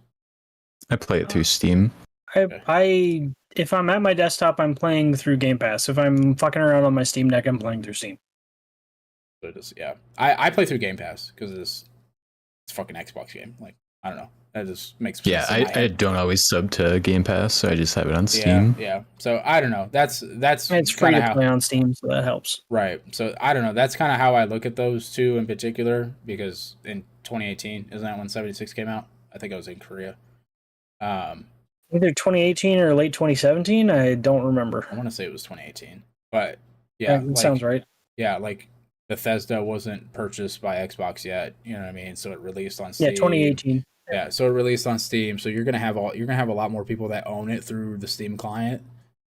I play it through Steam. I if I'm at my desktop, I'm playing through Game Pass. If I'm fucking around on my Steam Deck, I'm playing through Steam. So it is, yeah. I play through Game Pass because it's a fucking Xbox game. Like, I don't know. That just makes sense. Yeah, I don't always sub to Game Pass, so I just have it on Steam. Yeah. So I don't know. That's it's free to play on Steam, so that helps. Right. So I don't know. That's kind of how I look at those two in particular, because in 2018, isn't that when 76 came out? I think I was in Korea. Either 2018 or late 2017. I don't remember. I want to say it was 2018, but yeah, sounds right. Yeah, like Bethesda wasn't purchased by Xbox yet. You know what I mean? So it released on Steam. Yeah, 2018. Yeah, so it released on Steam. So you're gonna have a lot more people that own it through the Steam client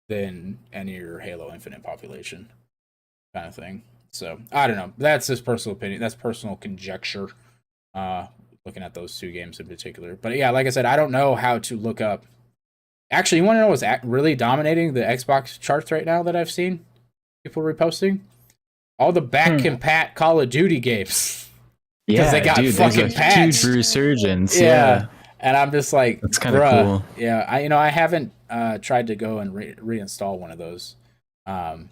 than any of your Halo Infinite population, kind of thing. So I don't know. That's just personal opinion. That's personal conjecture. Looking at those two games in particular, but yeah, like I said, I don't know how to look up. Actually, you want to know what's really dominating the Xbox charts right now that I've seen people reposting? All the back compat Call of Duty games. Yeah, they got fucking patched. Huge resurgence. Yeah. And I'm just like, that's kind of cool. Yeah, I haven't tried to go and reinstall one of those. But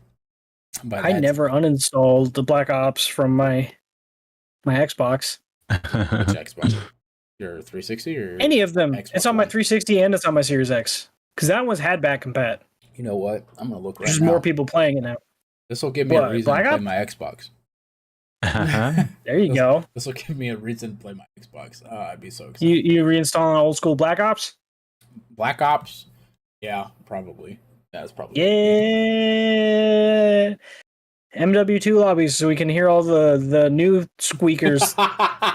I never uninstalled the Black Ops from my Xbox. Which Xbox? Your 360 or any of them? Xbox it's on my One? 360 and it's on my Series X, because that one's had back compat. You know what? I'm gonna look right There's now. more people playing it now. This will give me a reason Black to play Ops? my Xbox. There you go. This will give me a reason to play my Xbox. I'd be so excited. You reinstalling old school Black Ops? Black Ops? Yeah, probably. That's probably. Yeah. MW2 lobbies, so we can hear all the new squeakers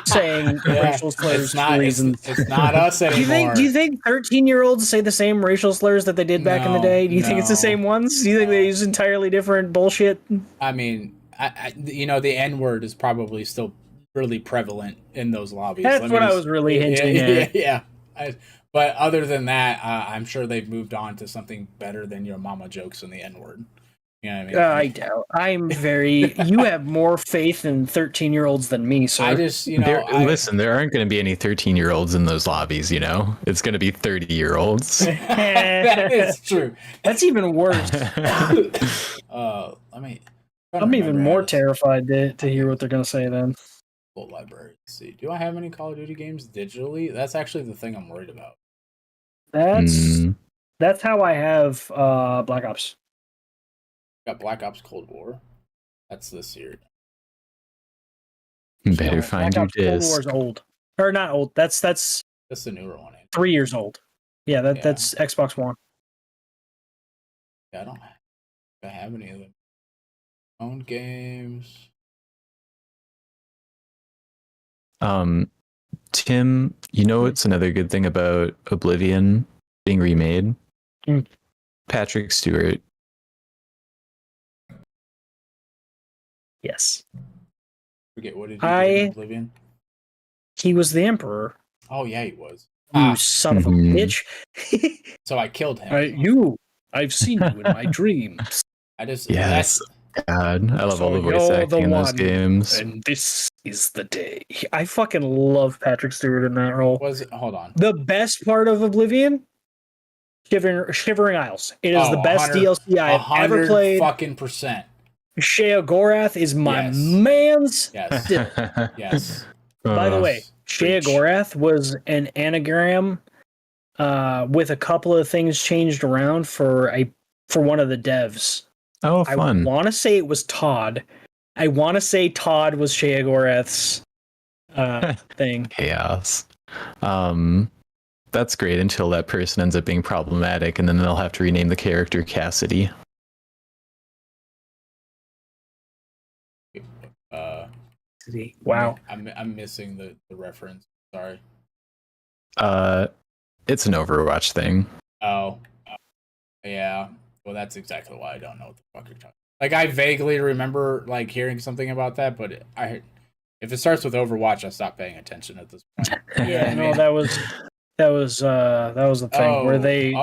saying racial slurs for reasons. It's not us anymore. Do you think 13-year-olds say the same racial slurs that they did back in the day? Do you think it's the same ones? Do you think they use entirely different bullshit? I mean, the N-word is probably still really prevalent in those lobbies. That's what I was really hinting at. Yeah. But other than that, I'm sure they've moved on to something better than your mama jokes and the N-word. You know what I mean? I doubt. You have more faith in 13-year-olds than me, sir. I just, listen, there aren't going to be any 13-year-olds in those lobbies, It's going to be 30-year-olds. That is true. That's even worse. I'm even more terrified to hear what they're going to say then. Full library. Let's see. Do I have any Call of Duty games digitally? That's actually the thing I'm worried about. That's how I have Black Ops. Got Black Ops Cold War. That's this year. Better find your disc. Cold War's old. Or not old. That's the newer one. 3 years old. Yeah, that's Xbox One. Yeah, I don't have any of them. Own games. Tim, what's another good thing about Oblivion being remade? Patrick Stewart. Yes. Forget what did he do in Oblivion? He was the Emperor. Oh yeah, he was. You son of a bitch! So I killed him. I've seen you in my dreams. Yes. God, I love all the voice acting in those games. And this is the day. I fucking love Patrick Stewart in that role. Hold on. The best part of Oblivion? Shivering Isles. It is the best DLC I have ever played. Fucking %. Sheogorath is my man's. Yes. Yes. By the way, Sheogorath was an anagram with a couple of things changed around for a for one of the devs. Oh, fun. I want to say it was Todd. I want to say Todd was Sheagoreth's thing. Chaos. That's great until that person ends up being problematic, and then they'll have to rename the character Cassidy. Wow. I'm missing the reference. Sorry. It's an Overwatch thing. Oh. Yeah. Well, that's exactly why I don't know what the fuck you're talking about. Like, I vaguely remember, like, hearing something about that, but if it starts with Overwatch, I stop paying attention at this point. Yeah, no, that was the thing where they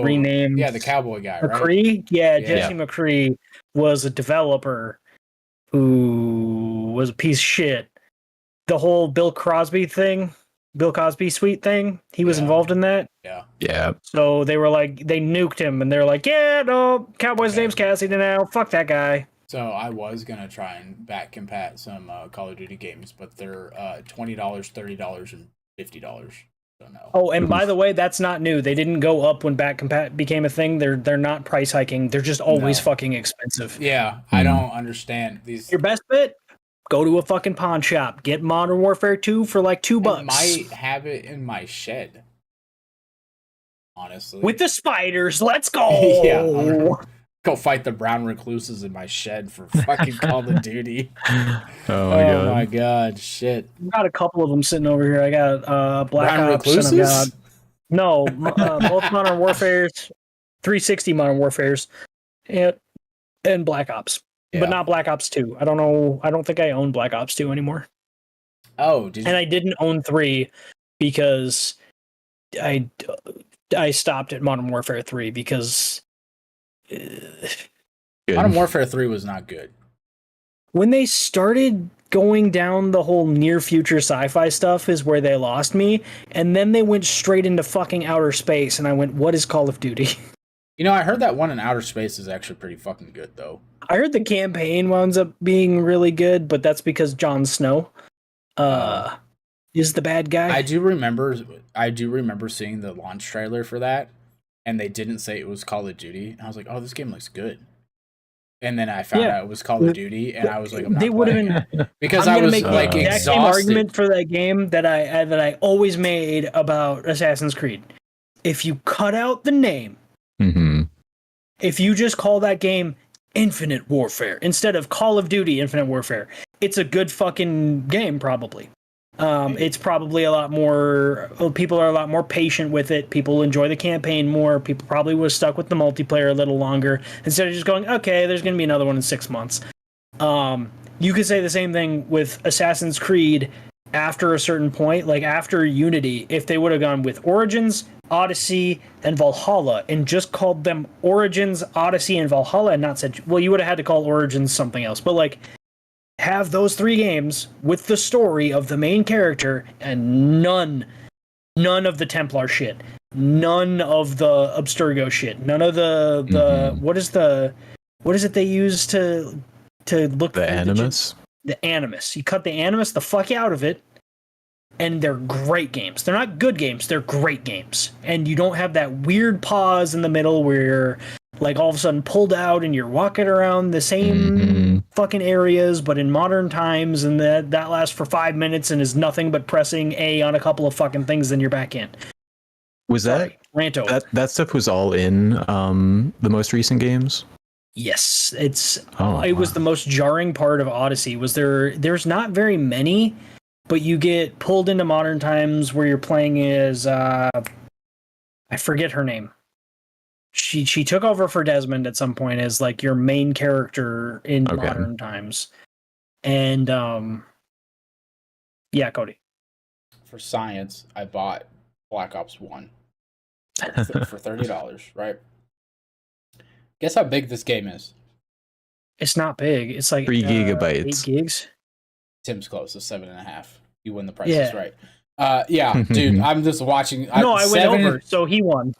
renamed the cowboy guy, McCree. right? Yeah, Jesse McCree was a developer who was a piece of shit. The whole Bill Cosby suite thing, he was involved in that. Yeah. So they were like, they nuked him, and they're like, yeah, no, Cowboy's name's Cassidy now. Fuck that guy. So I was gonna try and back compat some Call of Duty games, but they're $20, $30, and $50. So no. Oh, and by the way, that's not new. They didn't go up when back compat became a thing. They're not price hiking. They're just always fucking expensive. Yeah, I don't understand these. Your best bet? Go to a fucking pawn shop. Get Modern Warfare 2 for like $2. I might have it in my shed. Honestly. With the spiders, let's go. Yeah. Go fight the brown recluses in my shed for fucking Call of Duty. Oh my god, shit. I've got a couple of them sitting over here. I got Black brown Ops. recluses? And I've got, both Modern Warfares, 360 Modern Warfares, and Black Ops. Yeah. But not Black Ops 2. I don't know. I don't think I own Black Ops 2 anymore. Oh, did you? And I didn't own 3 because I stopped at Modern Warfare 3 because Modern Warfare 3 was not good. When they started going down the whole near future sci-fi stuff is where they lost me, and then they went straight into fucking outer space, and I went, what is Call of Duty? You know, I heard that one in outer space is actually pretty fucking good, though. I heard the campaign winds up being really good, but that's because Jon Snow is the bad guy. I do remember seeing the launch trailer for that, and they didn't say it was Call of Duty. And I was like, oh, this game looks good. And then I found out it was Call of Duty, and I was like, I'm not playing it. Because I was like exhausted. Same argument for that game that I always made about Assassin's Creed. If you cut out the name, if you just call that game Infinite Warfare instead of Call of Duty Infinite Warfare, it's a good fucking game, probably. It's probably a lot more, people are a lot more patient with it. People enjoy the campaign more. People probably would have stuck with the multiplayer a little longer instead of just going, okay, there's going to be another one in 6 months. You could say the same thing with Assassin's Creed after a certain point, like after Unity, if they would have gone with Origins, Odyssey, and Valhalla and just called them Origins, Odyssey, and Valhalla and not said, well, you would have had to call Origins something else, but like, have those 3 games with the story of the main character and none of the Templar shit, none of the Abstergo shit, none of the what is it they use to look the Animus? The Animus. You cut the Animus the fuck out of it, and they're great games. They're not good games, they're great games. And you don't have that weird pause in the middle where you're like all of a sudden pulled out and you're walking around the same fucking areas, but in modern times, and that lasts for 5 minutes and is nothing but pressing A on a couple of fucking things, then you're back in. Was that rant over. That stuff was all in the most recent games? Yes, it was the most jarring part of Odyssey. There's not very many, but you get pulled into modern times where you're playing as I forget her name. She took over for Desmond at some point as like your main character in modern times. And yeah, Cody. For science, I bought Black Ops 1 for $30, right? Guess how big this game is? It's not big. It's like 3 gigabytes. 8 gigs. Tim's close to 7.5. You win the prices right. Yeah, dude, I'm just watching. No, I went over, so he won.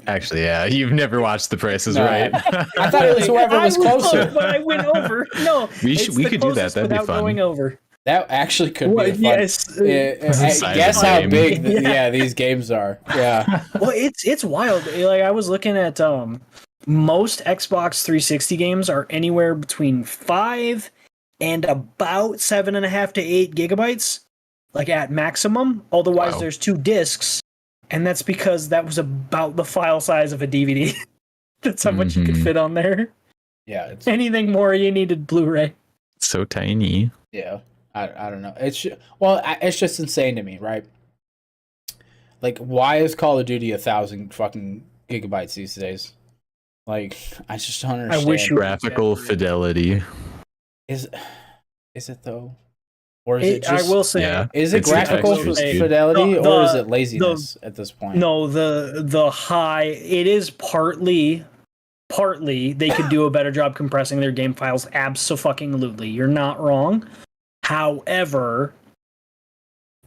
Actually, yeah, you've never watched The Price is Right. I thought it was whoever was closer. Close, but I went over. No, we could do that. That'd be fun. Going over. That actually could be fun. Yes. Guess how big these games are. Yeah. Well, it's wild. Like I was looking at most Xbox 360 games are anywhere between 5 and about 7.5 to 8 gigabytes, like at maximum. Otherwise, Wow. there's 2 discs, and that's because that was about the file size of a DVD. That's how much you could fit on there. Yeah, it's Anything more, you needed Blu-ray. So tiny. yeah. I don't know. It's just insane to me, right? Like, why is Call of Duty 1,000 fucking gigabytes these days? Like, I just don't understand. I wish you Graphical fidelity. Is it though? Or is it just, I will say, Yeah. is it It's the graphical textures, dude. fidelity or is it laziness at this point? no, the high. It is partly they could do a better job compressing their game files. Abso-fucking-lutely, you're not wrong. However,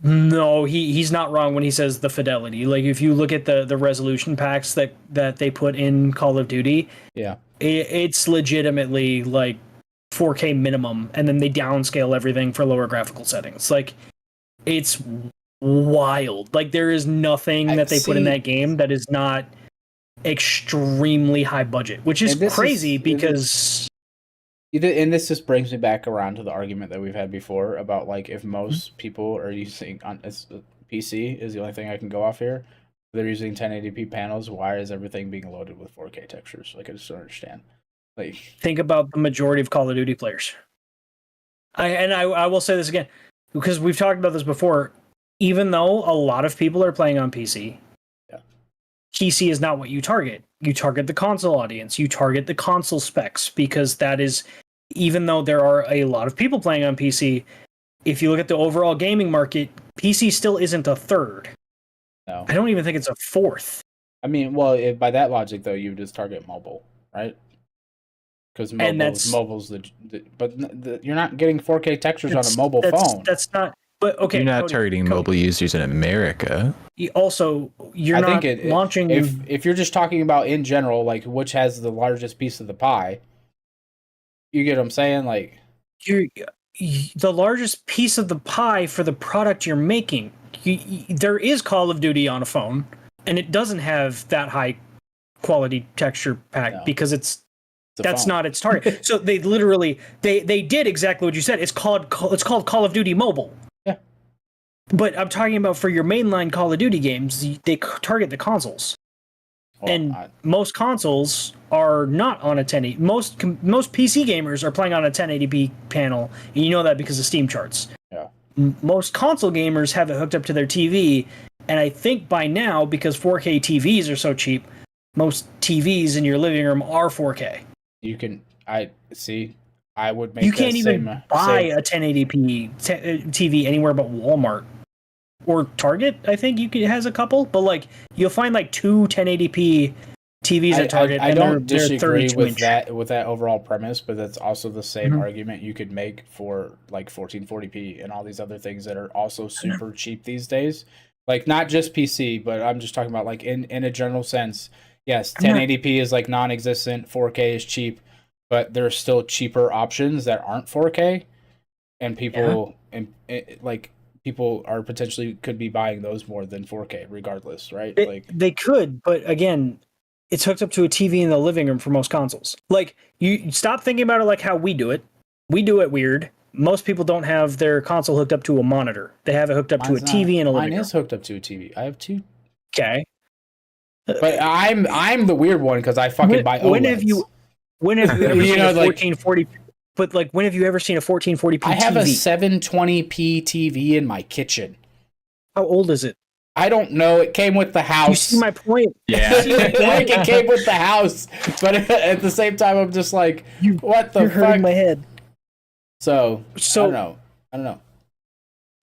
no, he's not wrong when he says the fidelity. Like, if you look at the resolution packs that they put in Call of Duty, Yeah. it's legitimately like 4K minimum, and then they downscale everything for lower graphical settings. Like, it's wild. Like, there is nothing that they put in that game that is not extremely high budget, which is crazy because... And this just brings me back around to the argument that we've had before about, like, if most people are using on PC is the only thing I can go off here. They're using 1080p panels. Why is everything being loaded with 4K textures? Like, I just don't understand. Like, think about the majority of Call of Duty players. I will say this again because we've talked about this before. Even though a lot of people are playing on PC, PC is not what you target. You target the console audience. You target the console specs because that is, even though there are a lot of people playing on PC, if you look at the overall gaming market, PC still isn't a third. no. I don't even think it's a fourth. I mean, well, by that logic, though, you just target mobile, right? Because mobile's you're not getting 4K textures on a mobile phone. That's not. But okay, you're not targeting mobile users in America. Also, you're not launching. If you're just talking about in general, like which has the largest piece of the pie, you get what I'm saying? Like, you're the largest piece of the pie for the product you're making. There is Call of Duty on a phone, and it doesn't have that high quality texture pack because that's not its target. So they literally they did exactly what you said. It's called Call of Duty Mobile. Yeah. But I'm talking about for your mainline Call of Duty games, they target the consoles. Well, and most consoles are not on a 1080. Most PC gamers are playing on a 1080p panel, and you know that because of Steam charts. Yeah. Most console gamers have it hooked up to their TV, and I think by now, because 4K TVs are so cheap, most TVs in your living room are 4K. You can, I would make. You can't even buy a 1080p TV anywhere but Walmart or Target. I think it has a couple, but like you'll find like 2 1080p TVs at Target. I don't disagree with that overall premise, but that's also the same argument you could make for like 1440p and all these other things that are also super cheap these days. Like not just PC, but I'm just talking about like in a general sense. Yes, 1080p is like non-existent. 4K is cheap, but there's still cheaper options that aren't 4K, and people people are potentially could be buying those more than 4K, regardless, right? They could, but again, it's hooked up to a TV in the living room for most consoles. Like you stop thinking about it like how we do it. We do it weird. Most people don't have their console hooked up to a monitor. They have it hooked up to a TV in a living room. Mine is hooked up to a TV. I have 2. Okay. But I'm the weird one because I fucking buy OLEDs. When have you ever seen a 1440? But like, when have you ever seen a 1440p TV? I have a 720p TV in my kitchen. How old is it? I don't know. It came with the house. You see my point? Yeah. Like it came with the house, but at the same time, I'm just like, what the fuck? You're hurting my head. So I don't know.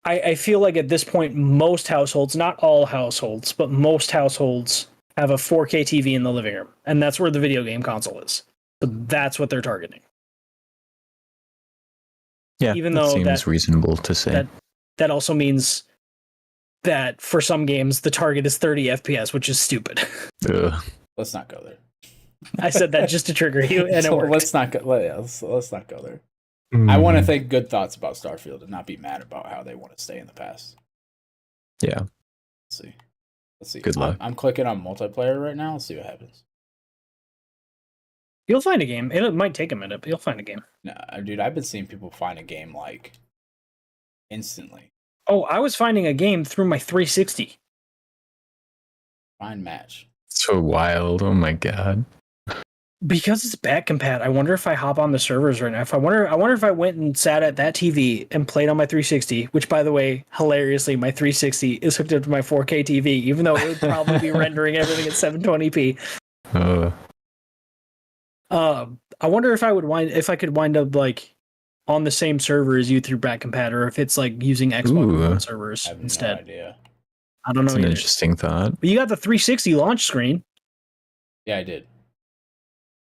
I feel like at this point, most households, not all households, but most households have a 4K TV in the living room, and that's where the video game console is. So that's what they're targeting. Yeah, even though seems reasonable to say. That also means that for some games the target is 30 FPS, which is stupid. Ugh. Let's not go there. I said that just to trigger you, and it worked. Let's not go there. I want to think good thoughts about Starfield and not be mad about how they want to stay in the past. Yeah. Let's see. Good luck. I'm clicking on multiplayer right now. Let's see what happens. You'll find a game. It might take a minute, but you'll find a game. Nah, dude, I've been seeing people find a game like instantly. Oh, I was finding a game through my 360. Find match. So wild. Oh my god. Because it's back compat, I wonder if I hop on the servers right now. I wonder if I went and sat at that TV and played on my 360, which by the way, hilariously, my 360 is hooked up to my 4K TV, even though it would probably be rendering everything at 720p. I wonder if I could wind up like on the same server as you through back compat, or if it's like using Xbox One servers I have instead. No idea. I don't know. That's an interesting thought. But you got the 360 launch screen. Yeah, I did.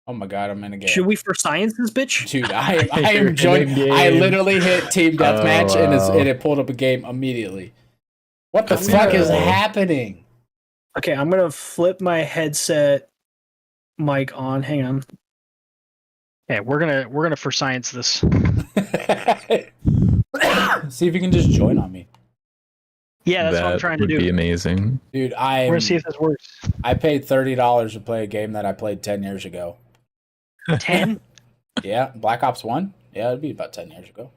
Oh my god, I'm in a game. Should we for science this bitch? Dude, I am joining. I literally hit team deathmatch and it pulled up a game immediately. What the fuck is happening? Okay, I'm gonna flip my headset mic on. Hang on. Yeah, we're gonna for science this. See if you can just join on me. Yeah, that's what I'm trying to do. That would be amazing. Dude, we're gonna see if this works. I paid $30 to play a game that I played 10 years ago. 10? Yeah, Black Ops 1? Yeah, it'd be about 10 years ago.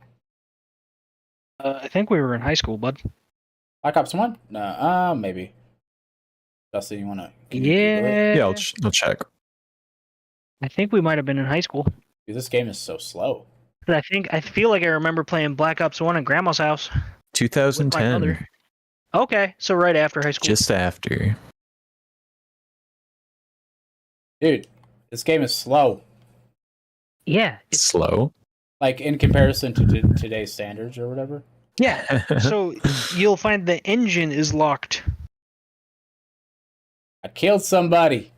I think we were in high school, bud. Black Ops 1? No, maybe. Dustin, you wanna? Yeah, I'll check. I think we might have been in high school. Dude, this game is so slow. But I feel like I remember playing Black Ops 1 at Grandma's house. 2010. Okay, so right after high school. Just after. Dude, this game is slow. Yeah. It's slow. Like, in comparison to today's standards or whatever. Yeah, so you'll find the engine is locked. I killed somebody.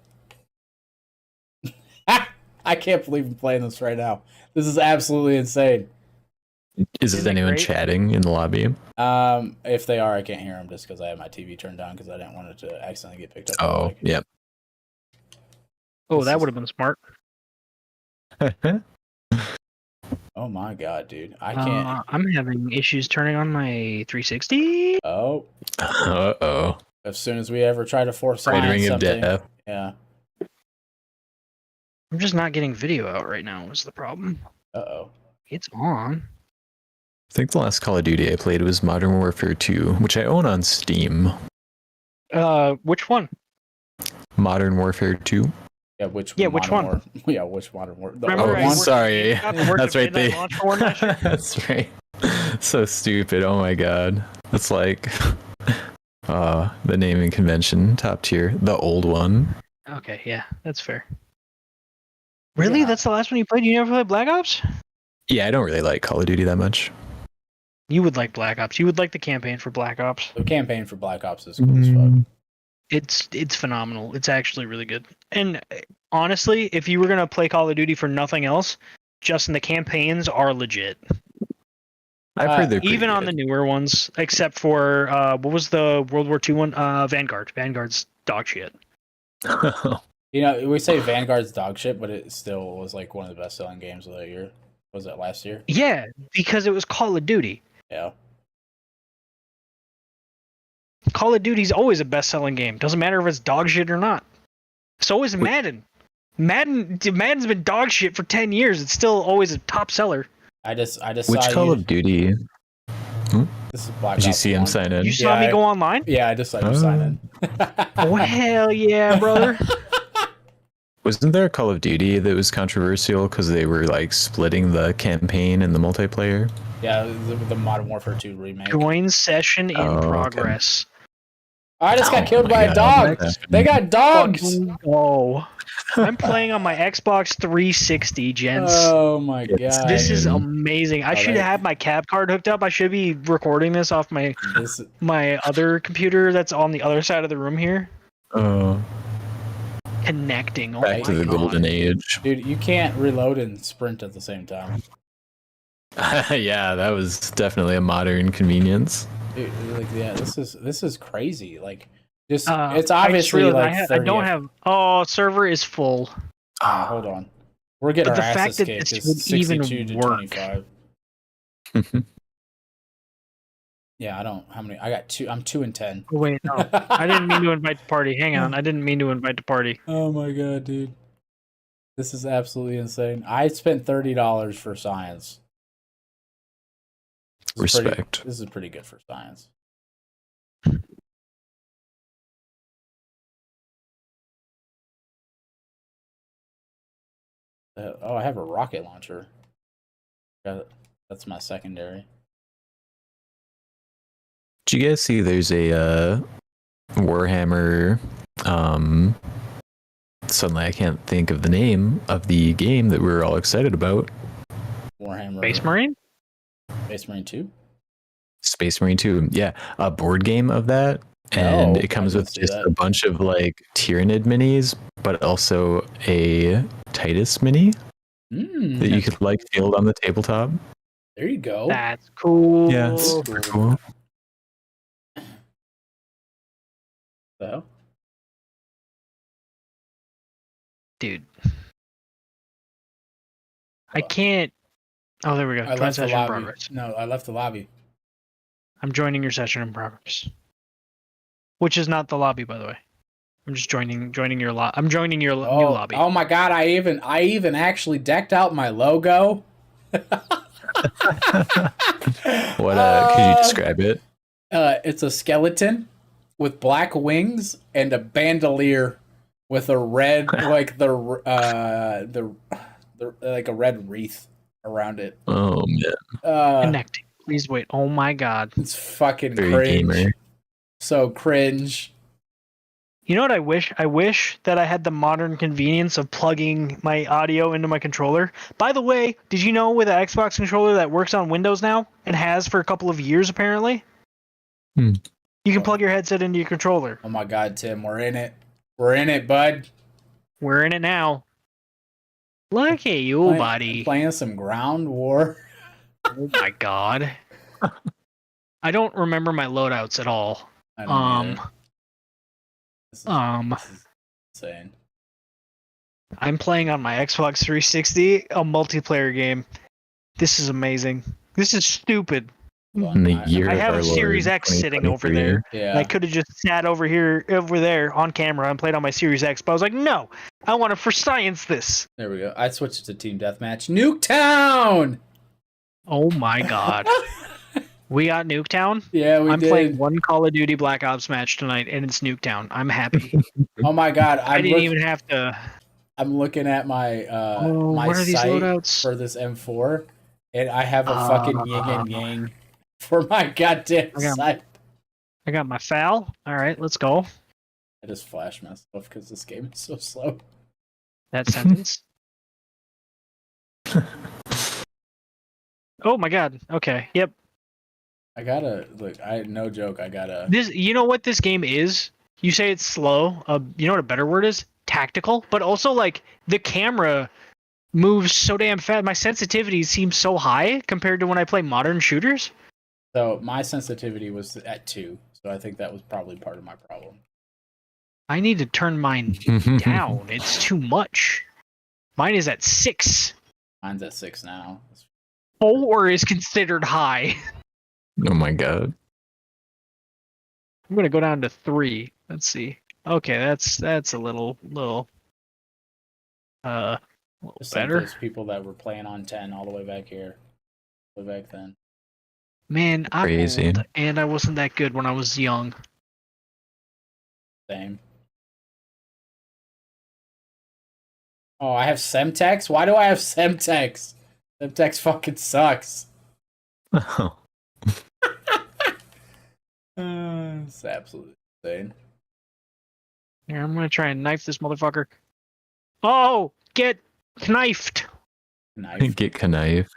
I can't believe I'm playing this right now. This is absolutely insane. Is anyone chatting in the lobby? If they are, I can't hear them just because I have my TV turned down because I didn't want it to accidentally get picked up. Oh, yep. Oh, that would have been smart. Oh my god, dude. I can't. I'm having issues turning on my 360. Oh. Uh-oh. As soon as we ever try to force Ring of something. death. Yeah. I'm just not getting video out right now is the problem. Uh-oh. It's on. I think the last Call of Duty I played was Modern Warfare 2, which I own on Steam. Which one? Modern Warfare 2. Yeah, which one? Yeah, which Modern Warfare? Remember, one? Sorry. That's right. There. That's right. So stupid. Oh my god. It's like the naming convention, top tier. The old one. Okay, yeah, that's fair. Really? Yeah. That's the last one you played? You never played Black Ops? Yeah, I don't really like Call of Duty that much. You would like Black Ops. You would like the campaign for Black Ops. The campaign for Black Ops is cool as fuck. It's phenomenal. It's actually really good. And honestly, if you were gonna play Call of Duty for nothing else, Justin, the campaigns are legit. I've heard they're even on the newer ones, except for what was the World War II one? Vanguard. Vanguard's dog shit. You know, we say Vanguard's dog shit, but it still was like one of the best selling games of the year. Was it last year? Yeah, because it was Call of Duty. Yeah. Call of Duty's always a best-selling game. Doesn't matter if it's dog shit or not. So is Madden. Madden's been dog shit for 10 years. It's still always a top seller. I just Which saw Call of Duty? This is Black Did you Ops see him 1. sign in? You saw me go online? Yeah, I just saw you sign in. Oh, hell yeah, brother. Wasn't there a Call of Duty that was controversial because they were like splitting the campaign and the multiplayer? Yeah, the Modern Warfare 2 remake. Join session in progress. Okay. I just got killed by a God. dog. They got dogs. Oh, I'm playing on my Xbox 360, gents. Oh my god. This is amazing. I should have my cap card hooked up. I should be recording this off my other computer that's on the other side of the room here. Oh. Connecting. Oh Back to the golden age. Dude, you can't reload and sprint at the same time. Yeah, that was definitely a modern convenience. Dude, like, yeah, this is crazy. Like, just it's obviously like I don't have. Oh, server is full. Hold on, we're getting But our the asses fact that kicked. this It's would even 62 to work. 25. Yeah, I don't. How many? I got 2. I'm 2 and 10. Oh, wait, no, I didn't mean to invite the party. Hang on, I didn't mean to invite the party. Oh my god, dude. This is absolutely insane. I spent $30 for science. Respect. This is pretty good for science. Oh, I have a rocket launcher. That's my secondary. Did you guys see there's a Warhammer suddenly I can't think of the name of the game that we were all excited about. Warhammer Space Marine? Space Marine 2? Space Marine 2. Yeah, a board game of that. And No, it comes I with didn't see just that. a bunch of like Tyranid minis, but also a Titus mini that you could like field on the tabletop. There you go. That's cool. Yeah, it's super cool. So, Dude. I can't. Oh, there we go. I Join left the session in lobby. progress. No, I left the lobby. I'm joining your session in progress. Which is not the lobby, by the way. I'm just joining your lot. I'm joining your new lobby. Oh my god! I even actually decked out my logo. What? Could you describe it? It's a skeleton with black wings and a bandolier with a red, like the like a red wreath around it. Oh man! Connecting. Please wait. Oh my god. It's fucking Very cringe. gamer. So cringe. You know what I wish? I wish that I had the modern convenience of plugging my audio into my controller. By the way, did you know with an Xbox controller that works on Windows now and has for a couple of years apparently? You can plug your headset into your controller. Oh my god, Tim, we're in it. We're in it, bud. We're in it now. Look at you, buddy. Playing some Ground War. Oh my god. I don't remember my loadouts at all. I don't either. This is insane. I'm playing on my Xbox 360 a multiplayer game. This is amazing. This is stupid. In the year I of have our a Series Lord, X sitting over there. Yeah. I could have just sat over there on camera and played on my Series X, but I was like, no, I want to for science this. There we go. I switched to Team Deathmatch. Nuketown! Oh my god. We got Nuketown? Yeah, we I'm did. playing one Call of Duty Black Ops match tonight, and it's Nuketown. I'm happy. Oh my god. I didn't even have to... I'm looking at my my what are these site loadouts? for this M4, and I have a fucking yin and yang for my goddamn site. I got my FAL. All right, let's go. I just flash myself because this game is so slow. That sentence. Oh my god. Okay. Yep. I gotta look. No joke. I gotta. This. You know what this game is? You say it's slow. You know what a better word is? Tactical. But also like the camera moves so damn fast. My sensitivity seems so high compared to when I play modern shooters. So my sensitivity was at 2, so I think that was probably part of my problem. I need to turn mine down. It's too much. Mine is at 6. Mine's at 6 now. 4 is considered high. Oh my god. I'm gonna go down to 3. Let's see. Okay, that's a little Just better. like those people that were playing on 10 all the way back here, way back then. Man, I'm Crazy. old, and I wasn't that good when I was young. Same. Oh, I have Semtex? Why do I have Semtex? Semtex fucking sucks. Oh. It's absolutely insane. Here, I'm gonna try and knife this motherfucker. Oh, get knifed. Knife. Get knife.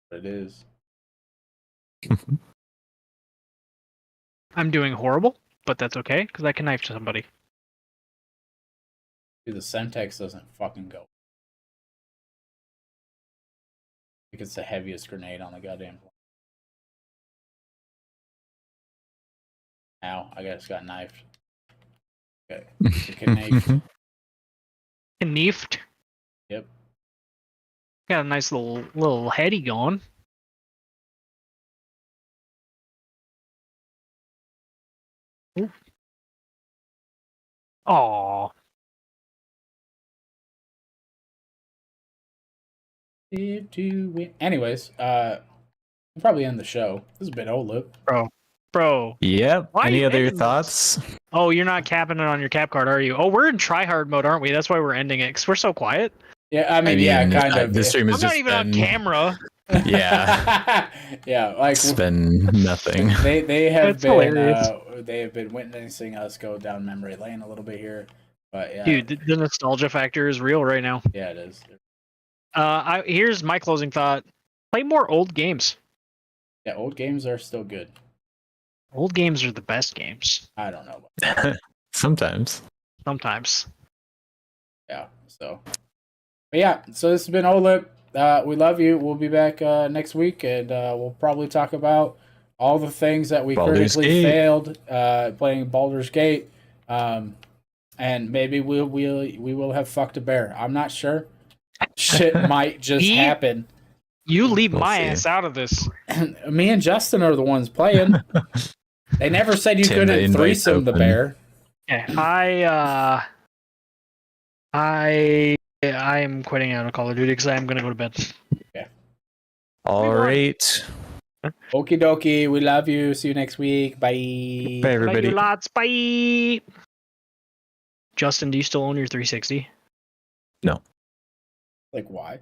It is. I'm doing horrible, but that's okay because I can knife somebody. Dude, the Semtex doesn't fucking go. I think it's the heaviest grenade on the goddamn planet. Ow, I just got knifed. Okay. Knifed. Knifed. Yep. Got a nice little heady going. Oh. Live to win. Anyways, we'll probably end the show. This has been Olip. Bro. Yep. Why are Any you other ending this? thoughts? Oh, you're not capping it on your cap card, are you? Oh, we're in try-hard mode, aren't we? That's why we're ending it, because we're so quiet. Yeah, I mean, yeah, kind of. This stream has I'm not just even on been, camera. Yeah. Yeah, like it's been nothing. they have That's been hilarious. they have been witnessing us go down memory lane a little bit here, but yeah, Dude, the nostalgia factor is real right now. yeah, it is. Here's my closing thought. Play more old games. Yeah, old games are still good. Old games are the best games. I don't know. About Sometimes. Sometimes. Yeah, so. But yeah, so this has been Olip. We love you. We'll be back next week, and we'll probably talk about all the things that we Baldur's critically Gate. failed playing Baldur's Gate, and maybe we will have fucked a bear. I'm not sure. Shit might just happen. You leave We'll my see. ass out of this. Me and Justin are the ones playing. They never said you Tim, the couldn't invite's threesome the open. bear. Yeah, I am quitting out of Call of Duty because I am gonna go to bed. All right. Okie dokie. We love you. See you next week. Bye. Bye, Love everybody. you lots. Bye. Justin, do you still own your 360? Like, why?